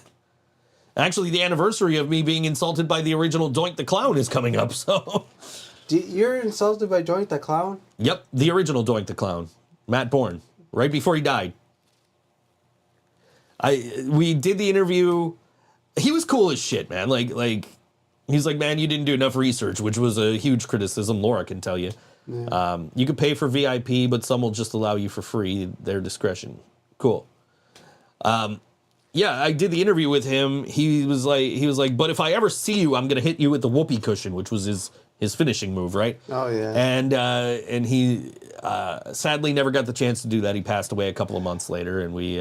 Actually, the anniversary of me being insulted by the original Doink the Clown is coming up. So you're insulted by Doink the Clown? Yep, the original Doink the Clown, Matt Bourne, right before he died. We did the interview. He was cool as shit, man. Like he's like, man, you didn't do enough research, which was a huge criticism. Laura can tell you. Yeah. You could pay for VIP, but some will just allow you for free. Their discretion. Cool. Yeah, I did the interview with him. He was like, but if I ever see you, I'm gonna hit you with the whoopee cushion, which was his finishing move, right? Oh yeah. And he sadly never got the chance to do that. He passed away a couple of months later, and we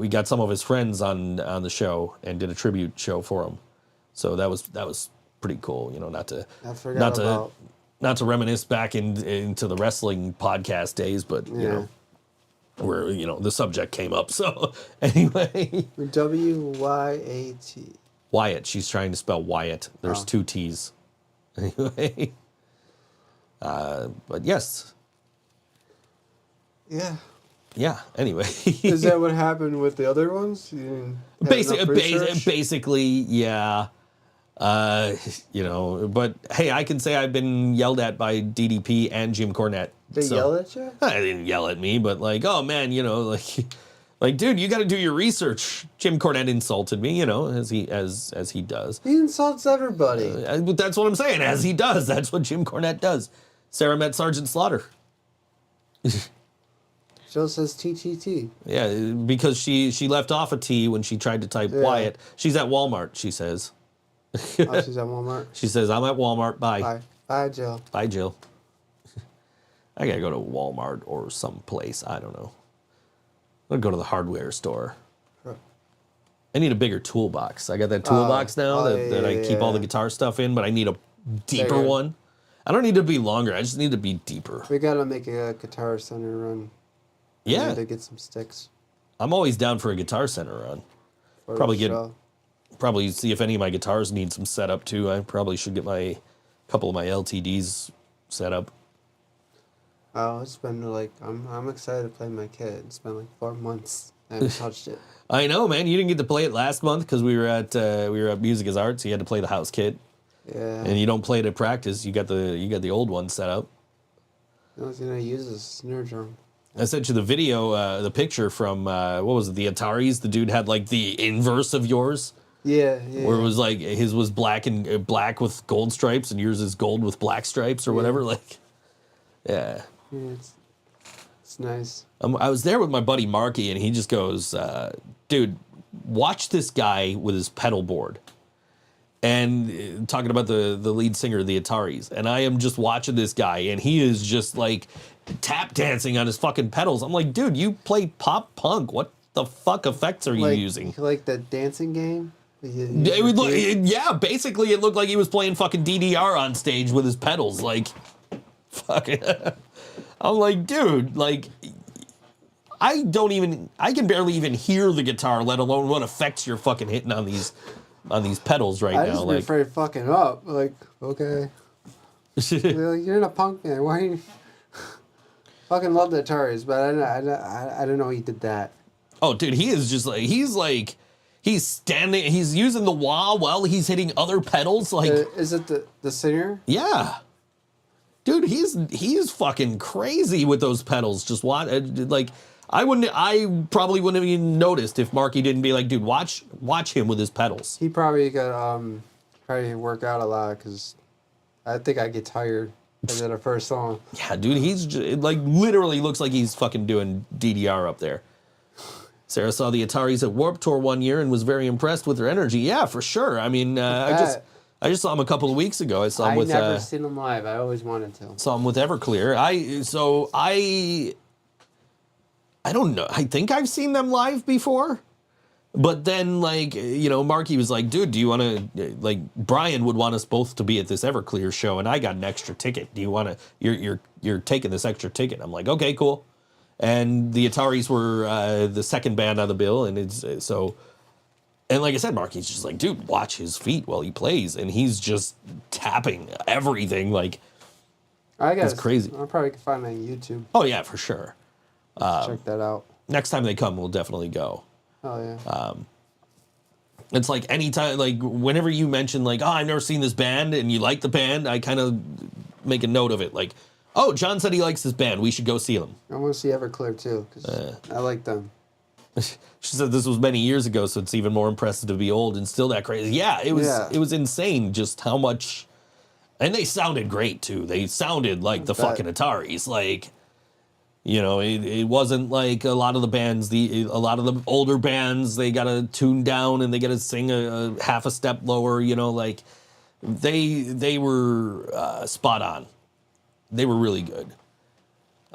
got some of his friends on the show and did a tribute show for him. So that was pretty cool, you know, not to reminisce back into the wrestling podcast days, but you know, where you know the subject came up. So anyway, W-Y-A-T. Wyatt. She's trying to spell Wyatt. There's 2 T's. Anyway, but yes. Yeah. Anyway, is that what happened with the other ones? Basically, yeah. You know, but hey, I can say I've been yelled at by DDP and Jim Cornette. They yell at you? They didn't yell at me, but like, oh man, you know, like, dude, you got to do your research. Jim Cornette insulted me, you know, as he does. He insults everybody. But that's what I'm saying. As he does, that's what Jim Cornette does. Sarah met Sergeant Slaughter. Jill says TTT. Yeah, because she left off a T when she tried to type Wyatt. She's at Walmart, she says. Oh, she's at Walmart. She says, I'm at Walmart. Bye. Bye, Jill. Bye, Jill. I gotta go to Walmart or someplace. I don't know. I'm gonna go to the hardware store. Huh. I need a bigger toolbox. I got that toolbox now that I keep all the guitar stuff in, but I need a deeper one. I don't need to be longer. I just need to be deeper. We gotta make a Guitar Center run. Yeah. We need to get some sticks. I'm always down for a Guitar Center run. Probably see if any of my guitars need some setup too. I probably should get a couple of my LTDs set up. Oh, it's been like I'm excited to play my kit. It's been like 4 months. I haven't touched it. I know, man. You didn't get to play it last month because we were at Music is Art, so you had to play the house kit. Yeah. And you don't play it at practice. You got the old one set up. I was gonna use a snare drum. I sent you the video, the picture from what was it? The Ataris. The dude had like the inverse of yours. Yeah. Where it was like his was black with gold stripes, and yours is gold with black stripes or whatever. Like, yeah. Yeah, it's nice. I was there with my buddy Marky, and he just goes, dude, watch this guy with his pedal board. And talking about the lead singer of the Ataris. And I am just watching this guy, and he is just like tap dancing on his fucking pedals. I'm like, dude, you play pop punk. What the fuck effects are you using? Like the dancing game? Basically it looked like he was playing fucking DDR on stage with his pedals. Like, fuck it. I'm like, dude, like, I can barely even hear the guitar, let alone what effects you're fucking hitting on these pedals right now. I just be afraid of fucking up. Like, okay. You're in a punk band. Why? Fucking love the Ataris, but I don't know he did that. Oh, dude, he is just like he's standing. He's using the wah while he's hitting other pedals. Like, is it the singer? Yeah. Dude, he's fucking crazy with those pedals. Just like I probably wouldn't have even noticed if Marky didn't be like, dude, watch him with his pedals. He probably got probably work out a lot because I think I get tired after the first song. Yeah, dude, he's just, like literally looks like he's fucking doing DDR up there. Sarah saw the Ataris at Warped Tour one year and was very impressed with their energy. Yeah, for sure. I mean, I just saw him a couple of weeks ago. I saw him with. I never seen him live. I always wanted to. Saw him with Everclear. I don't know. I think I've seen them live before, but then like Marky was like, "Dude, do you want to like Brian would want us both to be at this Everclear show, and I got an extra ticket. Do you want to? You're taking this extra ticket." I'm like, "Okay, cool." And the Ataris were the second band on the bill, and it's so. And like I said, Marky's just like, dude, watch his feet while he plays, and he's just tapping everything. Like, it's crazy. I'll probably find it on YouTube. Oh yeah, for sure. Check that out. Next time they come, we'll definitely go. Oh yeah. It's like anytime, like whenever you mention like, oh, I've never seen this band, and you like the band, I kind of make a note of it. Like, oh, John said he likes this band. We should go see them. I want to see Everclear too because I like them. She said this was many years ago, so it's even more impressive to be old and still that crazy. Yeah, it was. Yeah. It was insane just how much, and they sounded great too. They sounded like the fucking Ataris. Like, You know, it wasn't like a lot of the bands, a lot of the older bands, they got to tune down and they got to sing a half a step lower, you know, like they were spot on. They were really good.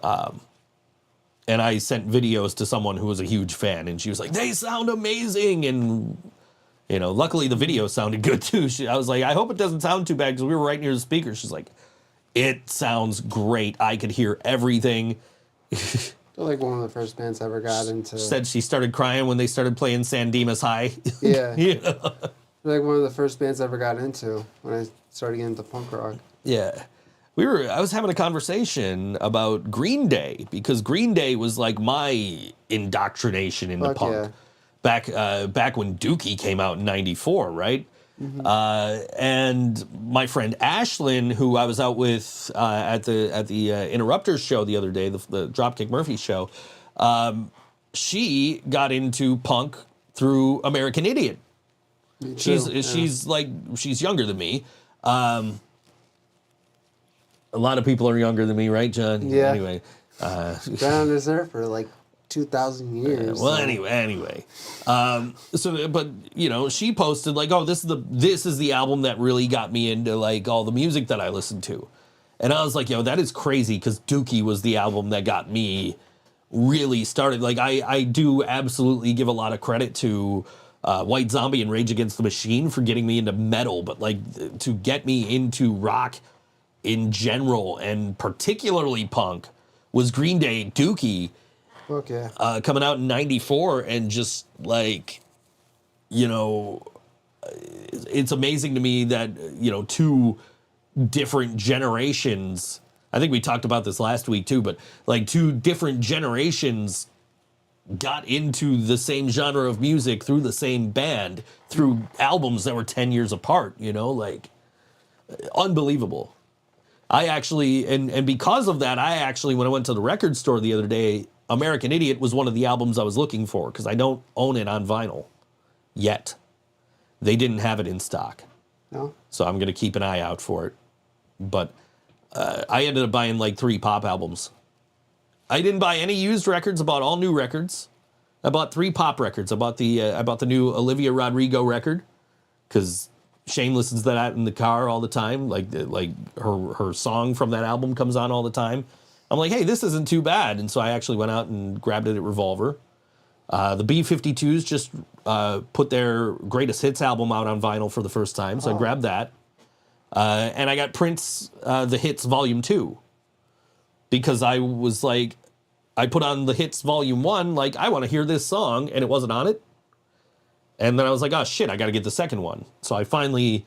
And I sent videos to someone who was a huge fan, and she was like, they sound amazing. And, you know, luckily the video sounded good too. I was like, I hope it doesn't sound too bad, because we were right near the speaker. She's like, it sounds great. I could hear everything. They're like one of the first bands I ever got into. Said she started crying when they started playing San Dimas High. Yeah. You know? They're like one of the first bands I ever got into when I started getting into punk rock. Yeah. I was having a conversation about Green Day, because Green Day was like my indoctrination into Fuck punk. yeah. Back when Dookie came out in '94, right? Mm-hmm. And my friend Ashlyn, who I was out with at the Interrupters show the other day, the Dropkick Murphy show, she got into punk through American Idiot. Me too, She's younger than me. A lot of people are younger than me, right, John? Yeah. Anyway. Been on this earth for like 2,000 years. Well, anyway. But you know, she posted like, oh, this is the album that really got me into like all the music that I listened to. And I was like, yo, that is crazy, because Dookie was the album that got me really started. Like, I do absolutely give a lot of credit to White Zombie and Rage Against the Machine for getting me into metal, but like to get me into rock in general, and particularly punk, was Green Day, Dookie. Fuck yeah. Coming out in '94, and just like, you know, it's amazing to me that, you know, two different generations, I think we talked about this last week too, but like two different generations got into the same genre of music through the same band, through albums that were 10 years apart, you know, like unbelievable. I actually, and because of that, I actually, when I went to the record store the other day, American Idiot was one of the albums I was looking for, because I don't own it on vinyl yet. They didn't have it in stock. No? So I'm going to keep an eye out for it. But I ended up buying like 3 pop albums. I didn't buy any used records. I bought all new records. I bought 3 pop records. I bought the new Olivia Rodrigo record, because Shane listens to that in the car all the time. Like her song from that album comes on all the time. I'm like, hey, this isn't too bad. And so I actually went out and grabbed it at Revolver. The B-52s just put their greatest hits album out on vinyl for the first time. So I grabbed that. And I got Prince, The Hits Volume 2. Because I was like, I put on The Hits Volume 1, like, I want to hear this song, and it wasn't on it. And then I was like, oh shit, I got to get the second one. So I finally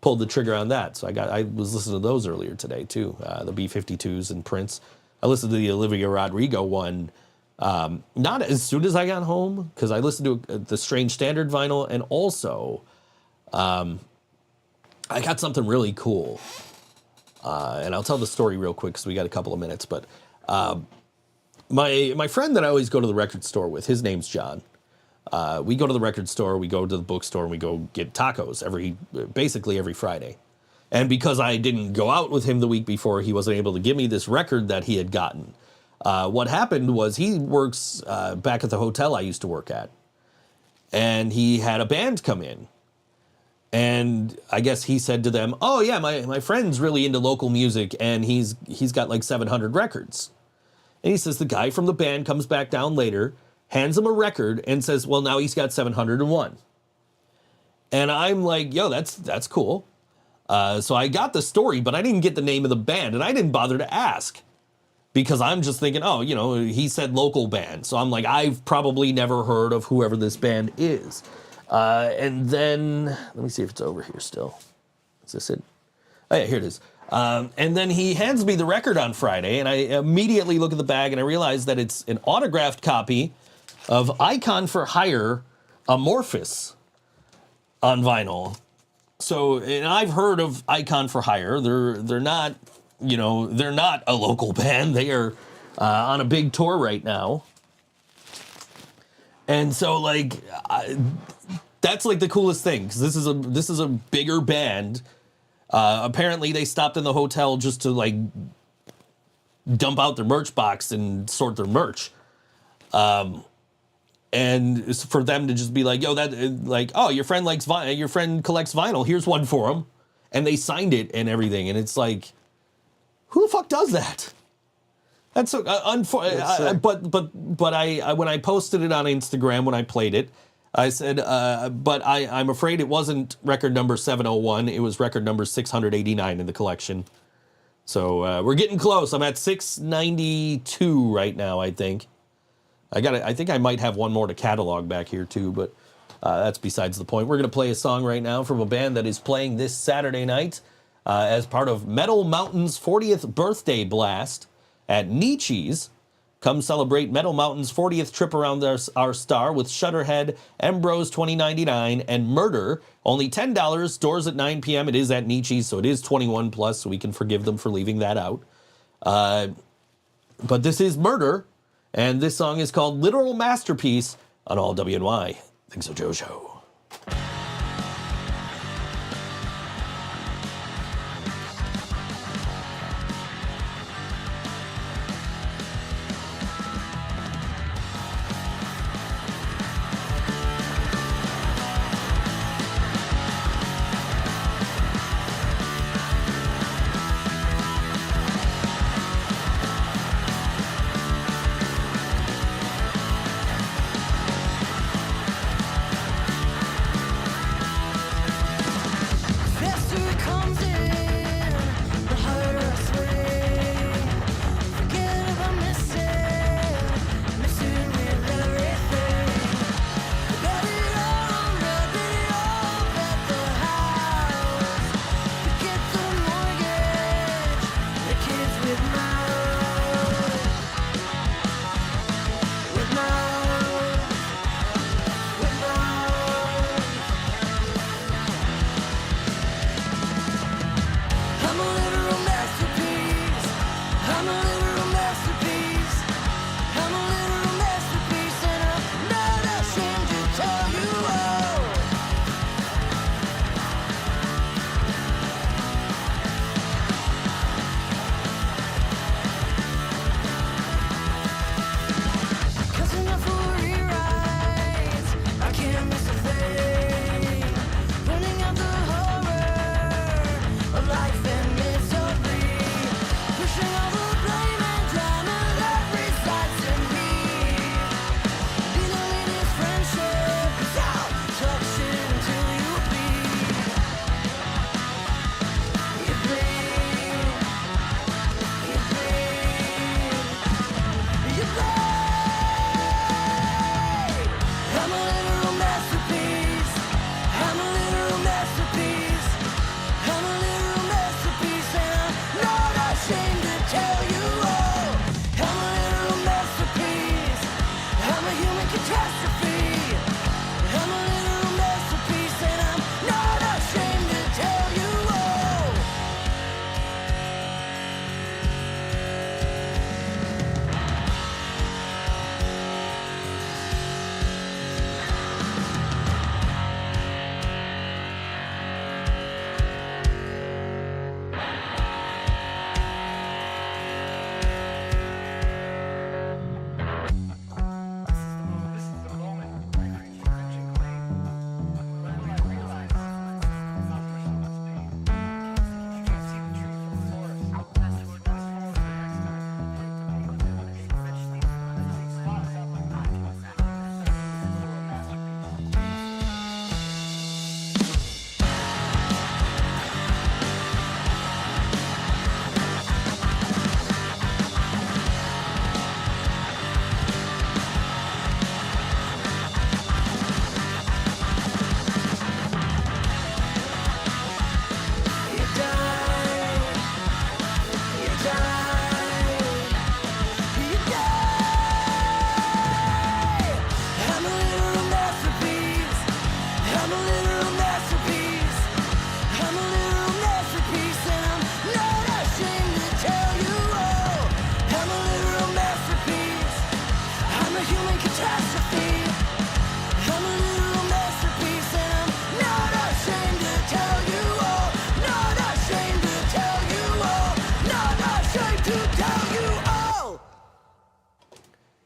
pulled the trigger on that. So I was listening to those earlier today too, the B-52s and Prince. I listened to the Olivia Rodrigo one, not as soon as I got home, because I listened to the Strange Standard vinyl, and also I got something really cool. And I'll tell the story real quick, because we got a couple of minutes. But my friend that I always go to the record store with, his name's John. We go to the record store, we go to the bookstore, and we go get tacos basically every Friday. And because I didn't go out with him the week before, he wasn't able to give me this record that he had gotten. What happened was he works back at the hotel I used to work at. And he had a band come in. And I guess he said to them, oh yeah, my friend's really into local music, and he's got like 700 records. And he says the guy from the band comes back down later, hands him a record, and says, well, now he's got 701. And I'm like, yo, that's cool. So I got the story, but I didn't get the name of the band, and I didn't bother to ask, because I'm just thinking, oh, you know, he said local band. So I'm like, I've probably never heard of whoever this band is. And then, let me see if it's over here still. Is this it? Oh yeah, here it is. And then he hands me the record on Friday, and I immediately look at the bag, and I realize that it's an autographed copy of Icon for Hire, Amorphous, on vinyl. So, and I've heard of Icon for Hire. They're not, you know, they're not a local band. They are on a big tour right now. And so, like, that's like the coolest thing, because this is a bigger band. Apparently, they stopped in the hotel just to like dump out their merch box and sort their merch. And it's for them to just be like, yo, that like, oh, your friend collects vinyl. Here's one for him. And they signed it and everything. And it's like, who the fuck does that? That's so but I when I posted it on Instagram, when I played it, I said, but I'm afraid it wasn't record number 701. It was record number 689 in the collection. So we're getting close. I'm at 692 right now, I think. I think I might have one more to catalog back here too, but that's besides the point. We're going to play a song right now from a band that is playing this Saturday night as part of Metal Mountain's 40th birthday blast at Nietzsche's. Come celebrate Metal Mountain's 40th trip around our star with Shutterhead, Embrose 2099, and Murder. Only $10. Doors at 9 p.m. It is at Nietzsche's, so it is 21 plus, so we can forgive them for leaving that out. But this is Murder. And this song is called Literal Masterpiece on All WNY. ThinkSoJoE Show.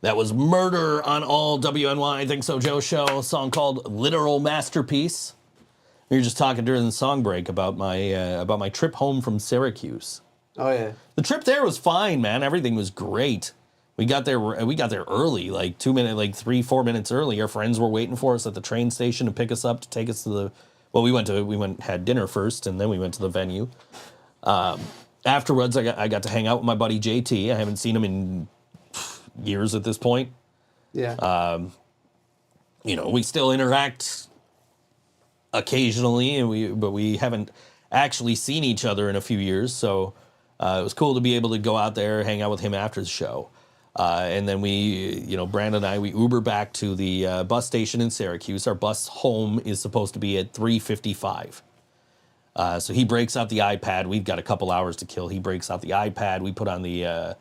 That was Murder on All WNY Think So Joe show, a song called Literal Masterpiece. We were just talking during the song break about my trip home from Syracuse. Oh yeah. The trip there was fine, man. Everything was great. We got there early, like 3-4 minutes early. Our friends were waiting for us at the train station to pick us up, to take us to the, well, had dinner first, and then we went to the venue. Afterwards, I got to hang out with my buddy JT. I haven't seen him in years at this point. Yeah. We still interact occasionally, but we haven't actually seen each other in a few years. So it was cool to be able to go out there, hang out with him after the show. And then Brandon and I, we Uber back to the bus station in Syracuse. Our bus home is supposed to be at 3:55. So he breaks out the iPad. We've got a couple hours to kill. He breaks out the iPad. We put on the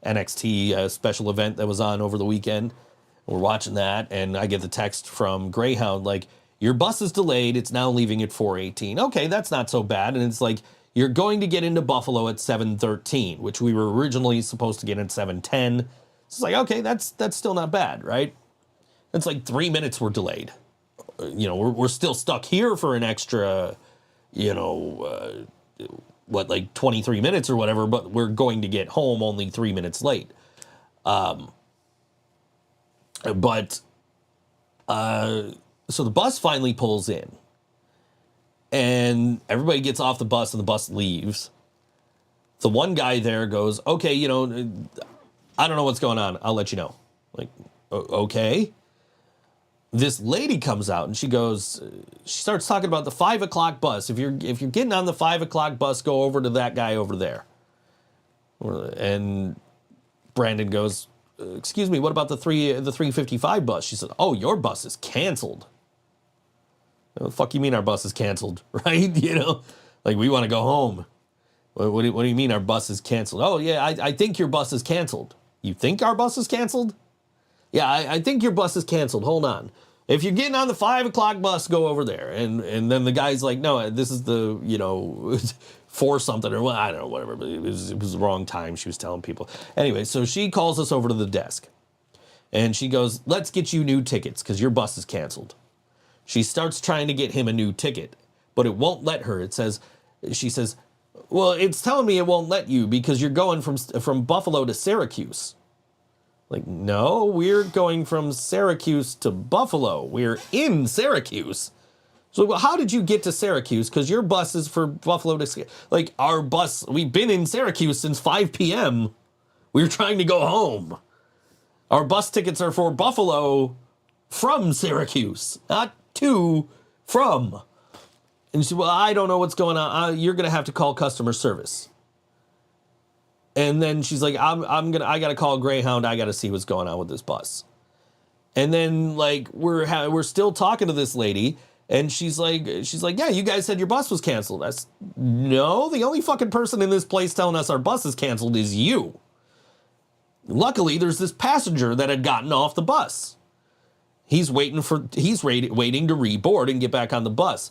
NXT special event that was on over the weekend. We're watching that, and I get the text from Greyhound, like, your bus is delayed. It's now leaving at 4:18. Okay, that's not so bad. And it's like, you're going to get into Buffalo at 7:13, which we were originally supposed to get at 7:10. It's like, okay, that's still not bad, right? It's like 3 minutes were delayed. We're still stuck here for an extra, 23 minutes or whatever, but we're going to get home only 3 minutes late. So the bus finally pulls in, and everybody gets off the bus, and the bus leaves. The one guy there goes, okay, I don't know what's going on. I'll let you know. Like, okay. This lady comes out, and she starts talking about the 5 o'clock bus. If you're getting on the 5 o'clock bus, go over to that guy over there. And Brandon goes, excuse me, what about the 3:55 bus? She said, oh, your bus is canceled. What the fuck you mean our bus is canceled, right? Like, we want to go home. What do you mean our bus is canceled? Oh, yeah, I think your bus is canceled. You think our bus is canceled? Yeah, I think your bus is canceled. Hold on. If you're getting on the 5 o'clock bus, go over there. And then the guy's like, no, this is the, 4 something or I don't know, whatever. But it was the wrong time, she was telling people. Anyway, so she calls us over to the desk. And she goes, let's get you new tickets because your bus is canceled. She starts trying to get him a new ticket, but it won't let her. She says, well, it's telling me it won't let you because you're going from Buffalo to Syracuse. Like, no, we're going from Syracuse to Buffalo. We're in Syracuse. So how did you get to Syracuse? Because your bus is for Buffalo to, like, our bus, we've been in Syracuse since 5 p.m. We're trying to go home. Our bus tickets are for Buffalo from Syracuse, not to, from. And she said, well, I don't know what's going on. You're going to have to call customer service. And then she's like, I got to call Greyhound. I got to see what's going on with this bus. And then, like, we're still talking to this lady, and she's like, yeah, you guys said your bus was canceled. No, the only fucking person in this place telling us our bus is canceled is you. Luckily, there's this passenger that had gotten off the bus. He's waiting to reboard and get back on the bus.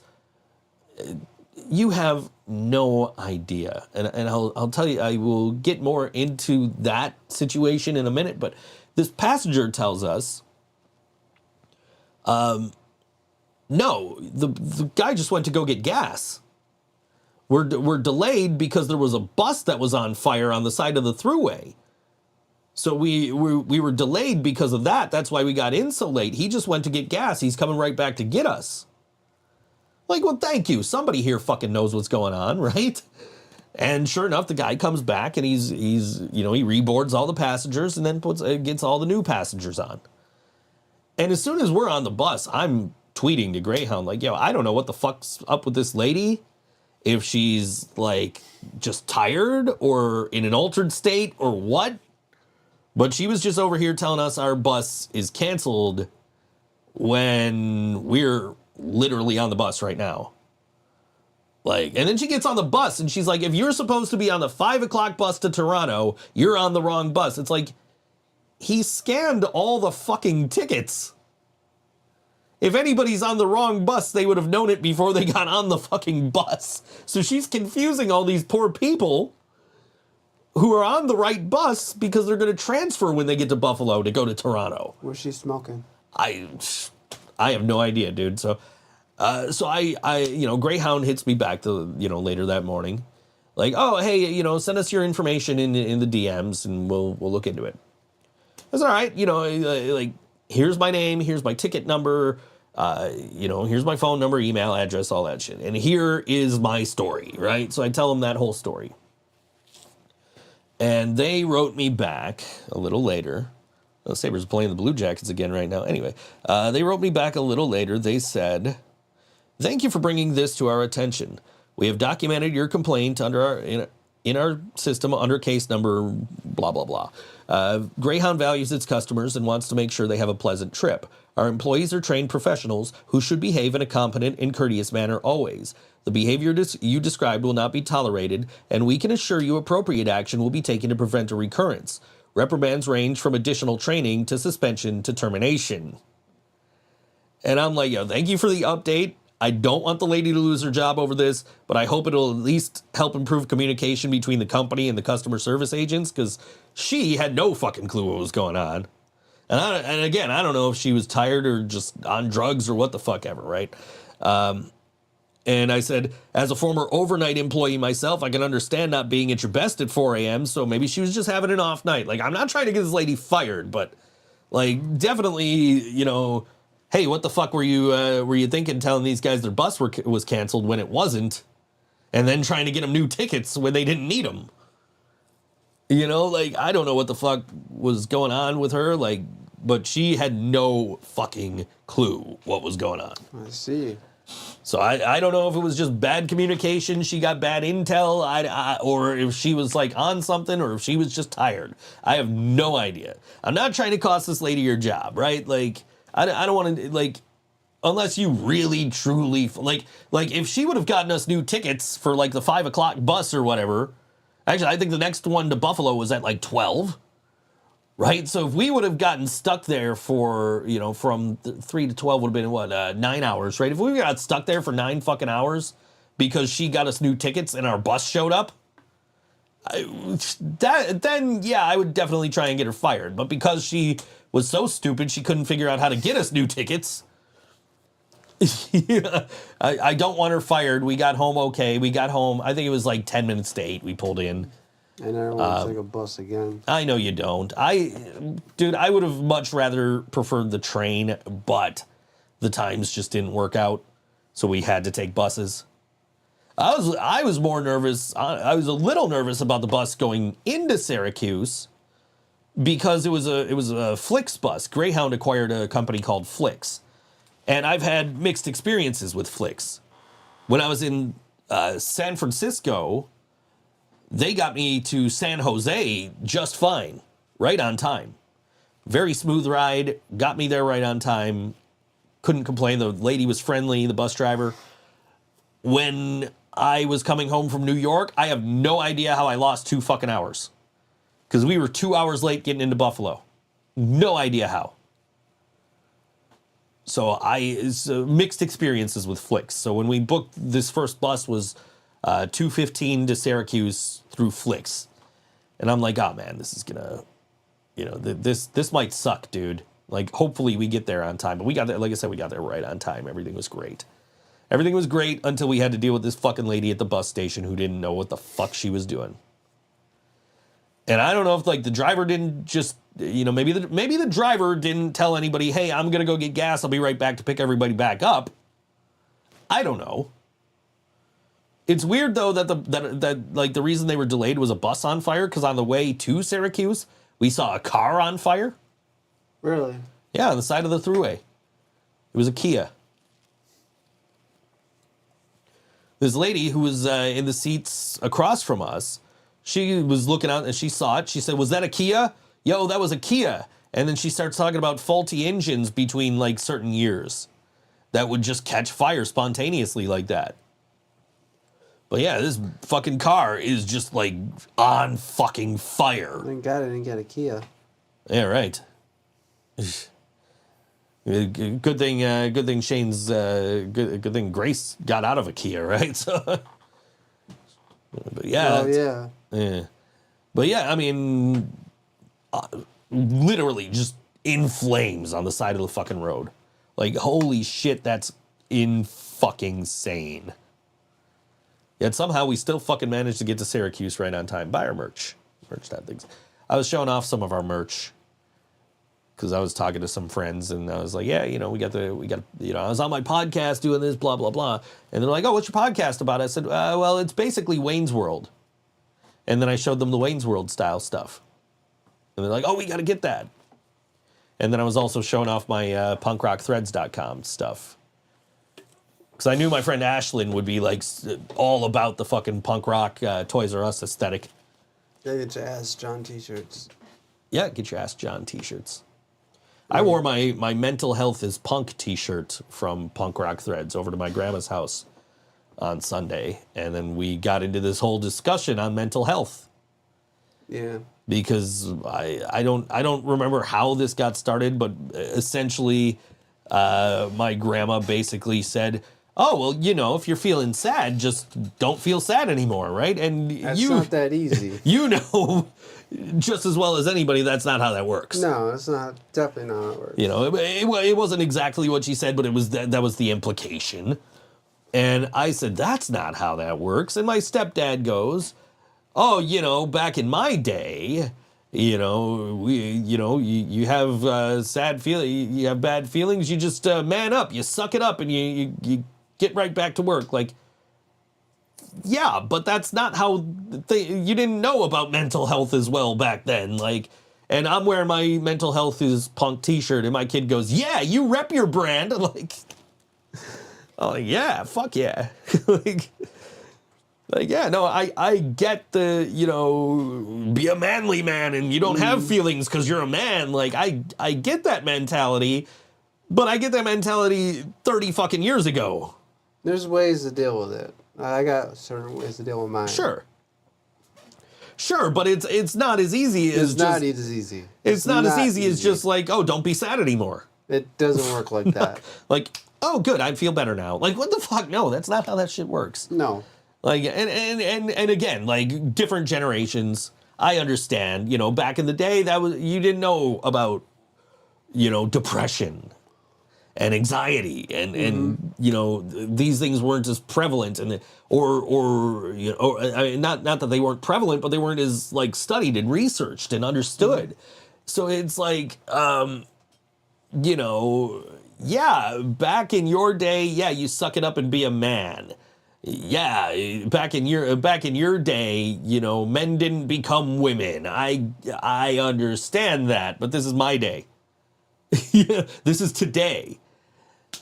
You have no idea. And I'll tell you, I will get more into that situation in a minute, but this passenger tells us, no, the guy just went to go get gas. We're delayed because there was a bus that was on fire on the side of the thruway. So we were delayed because of that. That's why we got in so late. He just went to get gas. He's coming right back to get us. Like, well, thank you. Somebody here fucking knows what's going on, right? And sure enough, the guy comes back and he reboards all the passengers and then gets all the new passengers on. And as soon as we're on the bus, I'm tweeting to Greyhound, like, yo, I don't know what the fuck's up with this lady. If she's, like, just tired or in an altered state or what. But she was just over here telling us our bus is canceled when we're literally on the bus right now. Like, and then she gets on the bus and she's like, if you're supposed to be on the 5 o'clock bus to Toronto, you're on the wrong bus. It's like, he scanned all the fucking tickets. If anybody's on the wrong bus, they would have known it before they got on the fucking bus. So she's confusing all these poor people who are on the right bus because they're going to transfer when they get to Buffalo to go to Toronto. Where's she smoking? I have no idea, dude. So I Greyhound hits me back later that morning, like, oh, hey, send us your information in the DMs and we'll look into it. That's all right, like, here's my name, here's my ticket number, here's my phone number, email address, all that shit, and here is my story, right? So I tell them that whole story. And they wrote me back a little later. Sabres are playing the Blue Jackets again right now. Anyway, they wrote me back a little later. They said, thank you for bringing this to our attention. We have documented your complaint in our system under case number blah, blah, blah. Greyhound values its customers and wants to make sure they have a pleasant trip. Our employees are trained professionals who should behave in a competent and courteous manner always. The behavior you described will not be tolerated, and we can assure you appropriate action will be taken to prevent a recurrence. Reprimands range from additional training to suspension to termination. And I'm like, yo, thank you for the update. I don't want the lady to lose her job over this, but I hope it'll at least help improve communication between the company and the customer service agents, because she had no fucking clue what was going on. And again, I don't know if she was tired or just on drugs or what the fuck ever, right? And I said, as a former overnight employee myself, I can understand not being at your best at 4 a.m., so maybe she was just having an off night. Like, I'm not trying to get this lady fired, but, like, definitely, hey, what the fuck were you thinking telling these guys their bus was canceled when it wasn't, and then trying to get them new tickets when they didn't need them? Like, I don't know what the fuck was going on with her, like, but she had no fucking clue what was going on. I see. So I don't know if it was just bad communication, she got bad intel, or if she was, like, on something, or if she was just tired. I have no idea. I'm not trying to cost this lady her job, right? Like, I don't want to, like, unless you really, truly, like, if she would have gotten us new tickets for, like, the 5 o'clock bus or whatever. Actually, I think the next one to Buffalo was at, like, 12. Right? So if we would have gotten stuck there for, from 3 to 12 would have been, 9 hours, right? If we got stuck there for 9 fucking hours because she got us new tickets and our bus showed up, then I would definitely try and get her fired. But because she was so stupid she couldn't figure out how to get us new tickets, I don't want her fired. We got home okay. We got home, I think it was like 10 minutes to 8 we pulled in. I never want to take a bus again. I know you don't. I would have much rather preferred the train, but the times just didn't work out, so we had to take buses. I was more nervous. I was a little nervous about the bus going into Syracuse because it was a Flix bus. Greyhound acquired a company called Flix, and I've had mixed experiences with Flix. When I was in San Francisco, they got me to San Jose just fine, right on time. Very smooth ride, got me there right on time. Couldn't complain. The lady was friendly, the bus driver. When I was coming home from New York, I have no idea how I lost 2 fucking hours. Because we were 2 hours late getting into Buffalo. No idea how. So mixed experiences with Flix. So when we booked this first bus was 2:15 to Syracuse through Flix. And I'm like, oh man, this is gonna, this might suck, dude. Like, hopefully we get there on time. But we got there, like I said, we got there right on time. Everything was great. Everything was great until we had to deal with this fucking lady at the bus station who didn't know what the fuck she was doing. And I don't know if, like, the driver didn't just, maybe the driver didn't tell anybody, hey, I'm gonna go get gas, I'll be right back to pick everybody back up. I don't know. It's weird though that the reason they were delayed was a bus on fire, because on the way to Syracuse we saw a car on fire. Really? Yeah, on the side of the thruway. It was a Kia. This lady who was in the seats across from us, she was looking out and she saw it. She said, "Was that a Kia?" "Yo, that was a Kia." And then she starts talking about faulty engines between, like, certain years that would just catch fire spontaneously like that. But yeah, this fucking car is just, like, on fucking fire. Thank God I didn't get a Kia. Yeah, right. Good thing Shane's good thing Grace got out of a Kia, right? So, but yeah, oh yeah. But yeah, I mean, literally just in flames on the side of the fucking road. Like, holy shit, that's fucking-sane. Yet somehow we still fucking managed to get to Syracuse right on time. Buy our merch. Merch.things. I was showing off some of our merch because I was talking to some friends and I was like, yeah, you know, we got, you know, I was on my podcast doing this, blah, blah, blah. And they're like, oh, what's your podcast about? I said, well, it's basically Wayne's World. And then I showed them the Wayne's World style stuff. And they're like, oh, we got to get that. And then I was also showing off my punkrockthreads.com stuff. Because I knew my friend Ashlyn would be like all about the fucking punk rock Toys R Us aesthetic. Yeah, get your Ask John t-shirts. Yeah, get your Ask John t-shirts. I wore my Mental Health is Punk t-shirt from Punk Rock Threads over to my grandma's house on Sunday. And then we got into this whole discussion on mental health. Yeah. Because I don't remember how this got started, but essentially my grandma basically said, oh, well, you know, if you're feeling sad, just don't feel sad anymore, right? And that's not that easy. You know just as well as anybody that's not how that works. No, it's not. Definitely not how it works. You know, it wasn't exactly what she said, but it was that was the implication. And I said, that's not how that works. And my stepdad goes, oh, you know, back in my day, you know, you have sad feelings, you have bad feelings, you just man up, you suck it up, and you get right back to work. Like, yeah, but that's not how you didn't know about mental health as well back then. Like, and I'm wearing my Mental Health is Punk t-shirt, and my kid goes, yeah, you rep your brand. I'm like, yeah, fuck yeah. Like, yeah, no, I get the, you know, be a manly man and you don't have feelings because you're a man. Like, I get that mentality, but I get that mentality 30 fucking years ago. There's ways to deal with it. I got certain ways to deal with mine. Sure, but it's not as easy as It's not as easy. It's not as easy as just like, oh, don't be sad anymore. It doesn't work like that. Like, oh, good, I feel better now. Like, what the fuck? No, that's not how that shit works. No. Like, and again, like, different generations, I understand, you know, back in the day, you didn't know about, you know, depression and anxiety and you know, these things weren't as prevalent or you know, I mean, not that they weren't prevalent, but they weren't as, like, studied and researched and understood. So it's like, you know, yeah, back in your day, yeah, you suck it up and be a man. Yeah, back in your day, you know, men didn't become women. I understand that, but this is my day. Yeah, this is today.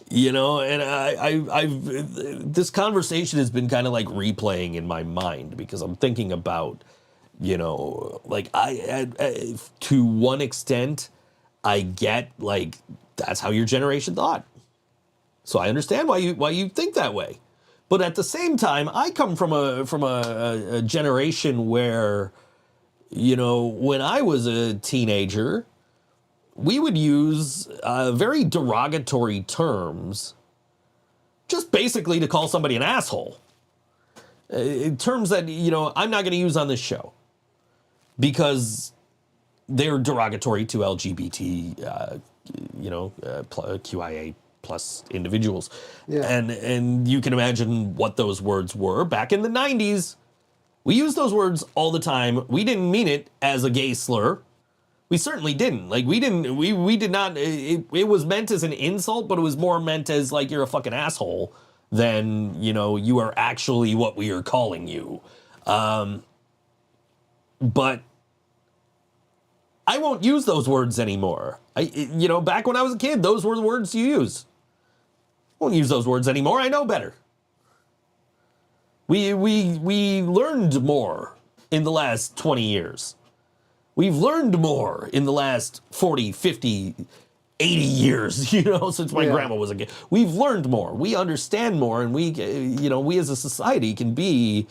You know, and I've this conversation has been kind of like replaying in my mind because I'm thinking about, you know, like I to one extent, I get, like, that's how your generation thought. So I understand why you think that way. But at the same time, I come from a generation where, you know, when I was a teenager, we would use very derogatory terms just basically to call somebody an asshole. Terms that, you know, I'm not going to use on this show because they're derogatory to LGBT, you know, QIA plus individuals. Yeah. And you can imagine what those words were. Back in the 90s, we used those words all the time. We didn't mean it as a gay slur. We certainly didn't. Like, we did not, it was meant as an insult, but it was more meant as, like, you're a fucking asshole than, you know, you are actually what we are calling you. But I won't use those words anymore. You know, back when I was a kid, those were the words you use. I won't use those words anymore. I know better. We learned more in the last 20 years. We've learned more in the last 40, 50, 80 years, you know, since my grandma was a kid. We've learned more. We understand more, and we, you know, we as a society can be,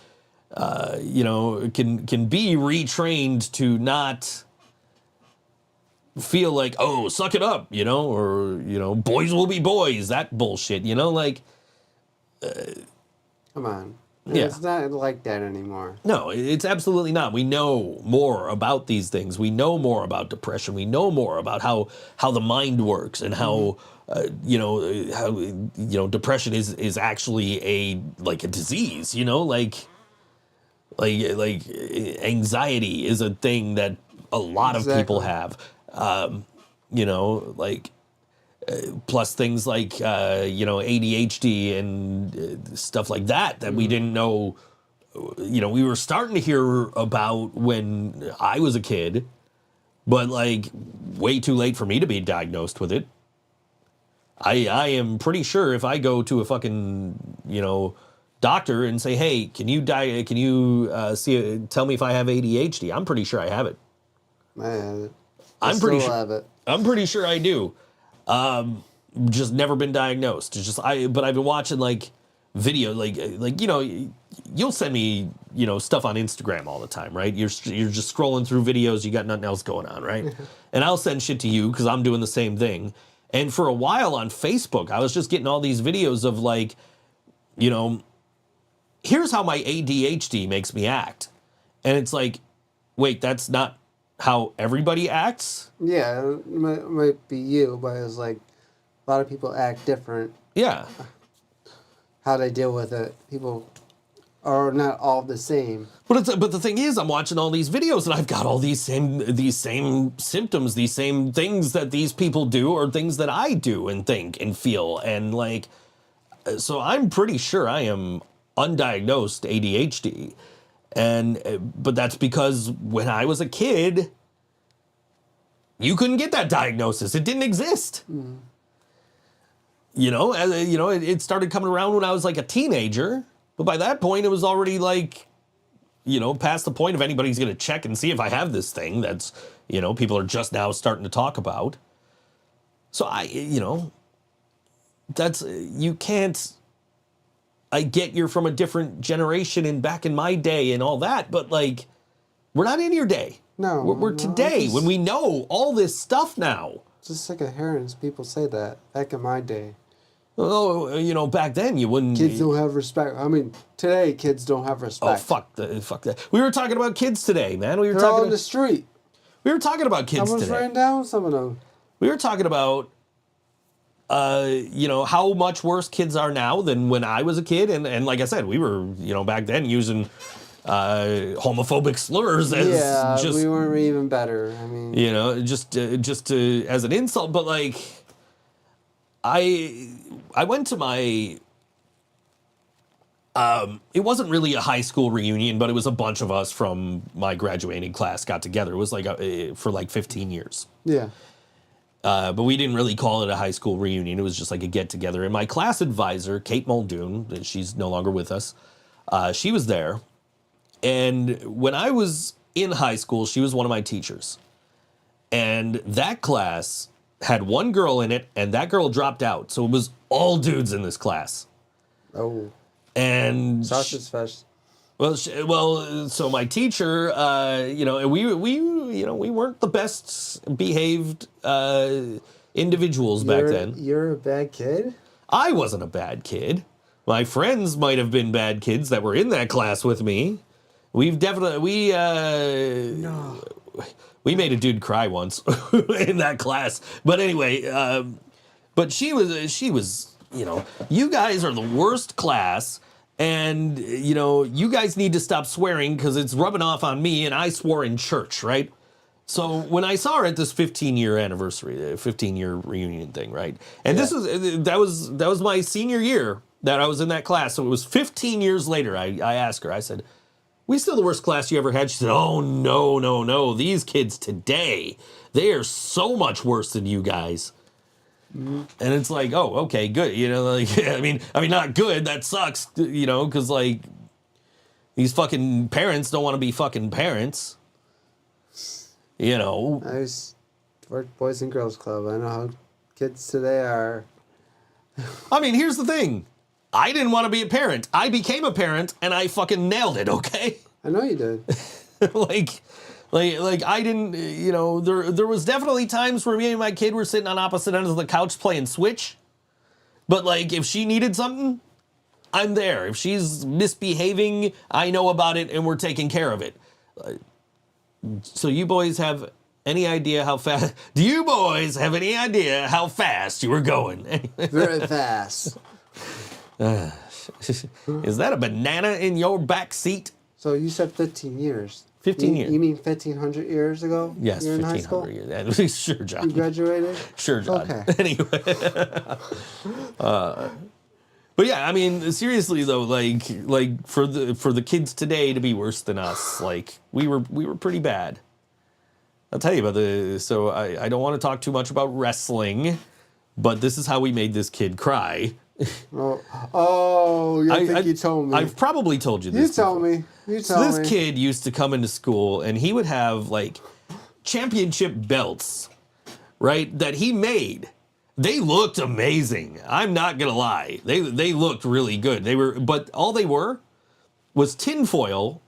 you know, can be retrained to not feel like, oh, suck it up, you know, or, you know, boys will be boys, that bullshit, you know, like. Come on. Yeah. It's not like that anymore. No, it's absolutely not. We know more about these things. We know more about depression. We know more about how the mind works and how depression is actually a disease. Like anxiety is a thing that a lot of people have. Plus things like ADHD and stuff like that we didn't know. We were starting to hear about when I was a kid, but way too late for me to be diagnosed with it. I am pretty sure if I go to a fucking doctor and say, hey, can you tell me if I have ADHD? I'm pretty sure I have it. I have it. I'm have it. I'm pretty sure I do. Just never been diagnosed. It's just but I've been watching video, you'll send me, stuff on Instagram all the time, right? You're just scrolling through videos, you got nothing else going on, right? And I'll send shit to you because I'm doing the same thing. And for a while on Facebook, I was just getting all these videos of here's how my ADHD makes me act. And it's like, wait, that's not how everybody acts? Yeah, it might be you, but it's like a lot of people act different. Yeah. How they deal with it. People are not all the same. But the thing is, I'm watching all these videos and I've got all these same symptoms, these same things that these people do or things that I do and think and feel. And so I'm pretty sure I am undiagnosed ADHD. But that's because when I was a kid, you couldn't get that diagnosis. It didn't exist. Mm. It started coming around when I was a teenager. But by that point, it was already past the point of anybody's going to check and see if I have this thing that's, people are just now starting to talk about. So you can't. I get you're from a different generation and back in my day and all that, but we're not in your day. No. We're today when we know all this stuff now. Just sick of hearing people say that back in my day. Oh, back then you wouldn't. Kids don't have respect. I mean, today kids don't have respect. Oh, fuck that. We were talking about kids today, man. They're all on the street. We were talking about kids today. Someone's writing down some of them. We were talking about how much worse kids are now than when I was a kid. And like I said, we were, back then using homophobic slurs as we weren't even better. I mean, just as an insult. But I went to my, it wasn't really a high school reunion, but it was a bunch of us from my graduating class got together. It was for 15 years. Yeah. But we didn't really call it a high school reunion. It was just a get-together. And my class advisor, Kate Muldoon, she's no longer with us, she was there. And when I was in high school, she was one of my teachers. And that class had one girl in it, and that girl dropped out. So it was all dudes in this class. Oh. And... Sausage fest. So my teacher, we weren't the best behaved individuals back then. You're a bad kid? I wasn't a bad kid. My friends might have been bad kids that were in that class with me. We made a dude cry once in that class. But anyway, but she was, you guys are the worst class. And, you guys need to stop swearing because it's rubbing off on me, and I swore in church, right? So when I saw her at this 15-year anniversary, 15-year reunion thing, right? And that was my senior year that I was in that class. So it was 15 years later, I asked her, I said, we still the worst class you ever had? She said, oh, no. These kids today, they are so much worse than you guys. Mm-hmm. And it's like, oh, okay, good. I mean, not good. That sucks, because these fucking parents don't want to be fucking parents. I worked Boys and Girls Club. I know how kids today are. I mean, here's the thing. I didn't want to be a parent. I became a parent, and I fucking nailed it, okay? I know you did. Like I didn't, there was definitely times where me and my kid were sitting on opposite ends of the couch playing Switch. But if she needed something, I'm there. If she's misbehaving, I know about it and we're taking care of it. So you boys have any idea how fast? Do you boys have any idea how fast you were going? Very fast. Is that a banana in your back seat? So you said 15 years. 15 years. You mean 1,500 years ago? Yes, you were in high school? 1,500 years. Sure, John. You graduated? Sure, John. Okay. Anyway. But yeah, I mean, seriously though, like for the kids today to be worse than us, like we were pretty bad. I'll tell you about so I don't want to talk too much about wrestling, but this is how we made this kid cry. I think you told me. I've probably told you this. You told me. This kid used to come into school and he would have like championship belts, right, that he made. They looked amazing. I'm not gonna lie. They looked really good. But all they were was tinfoil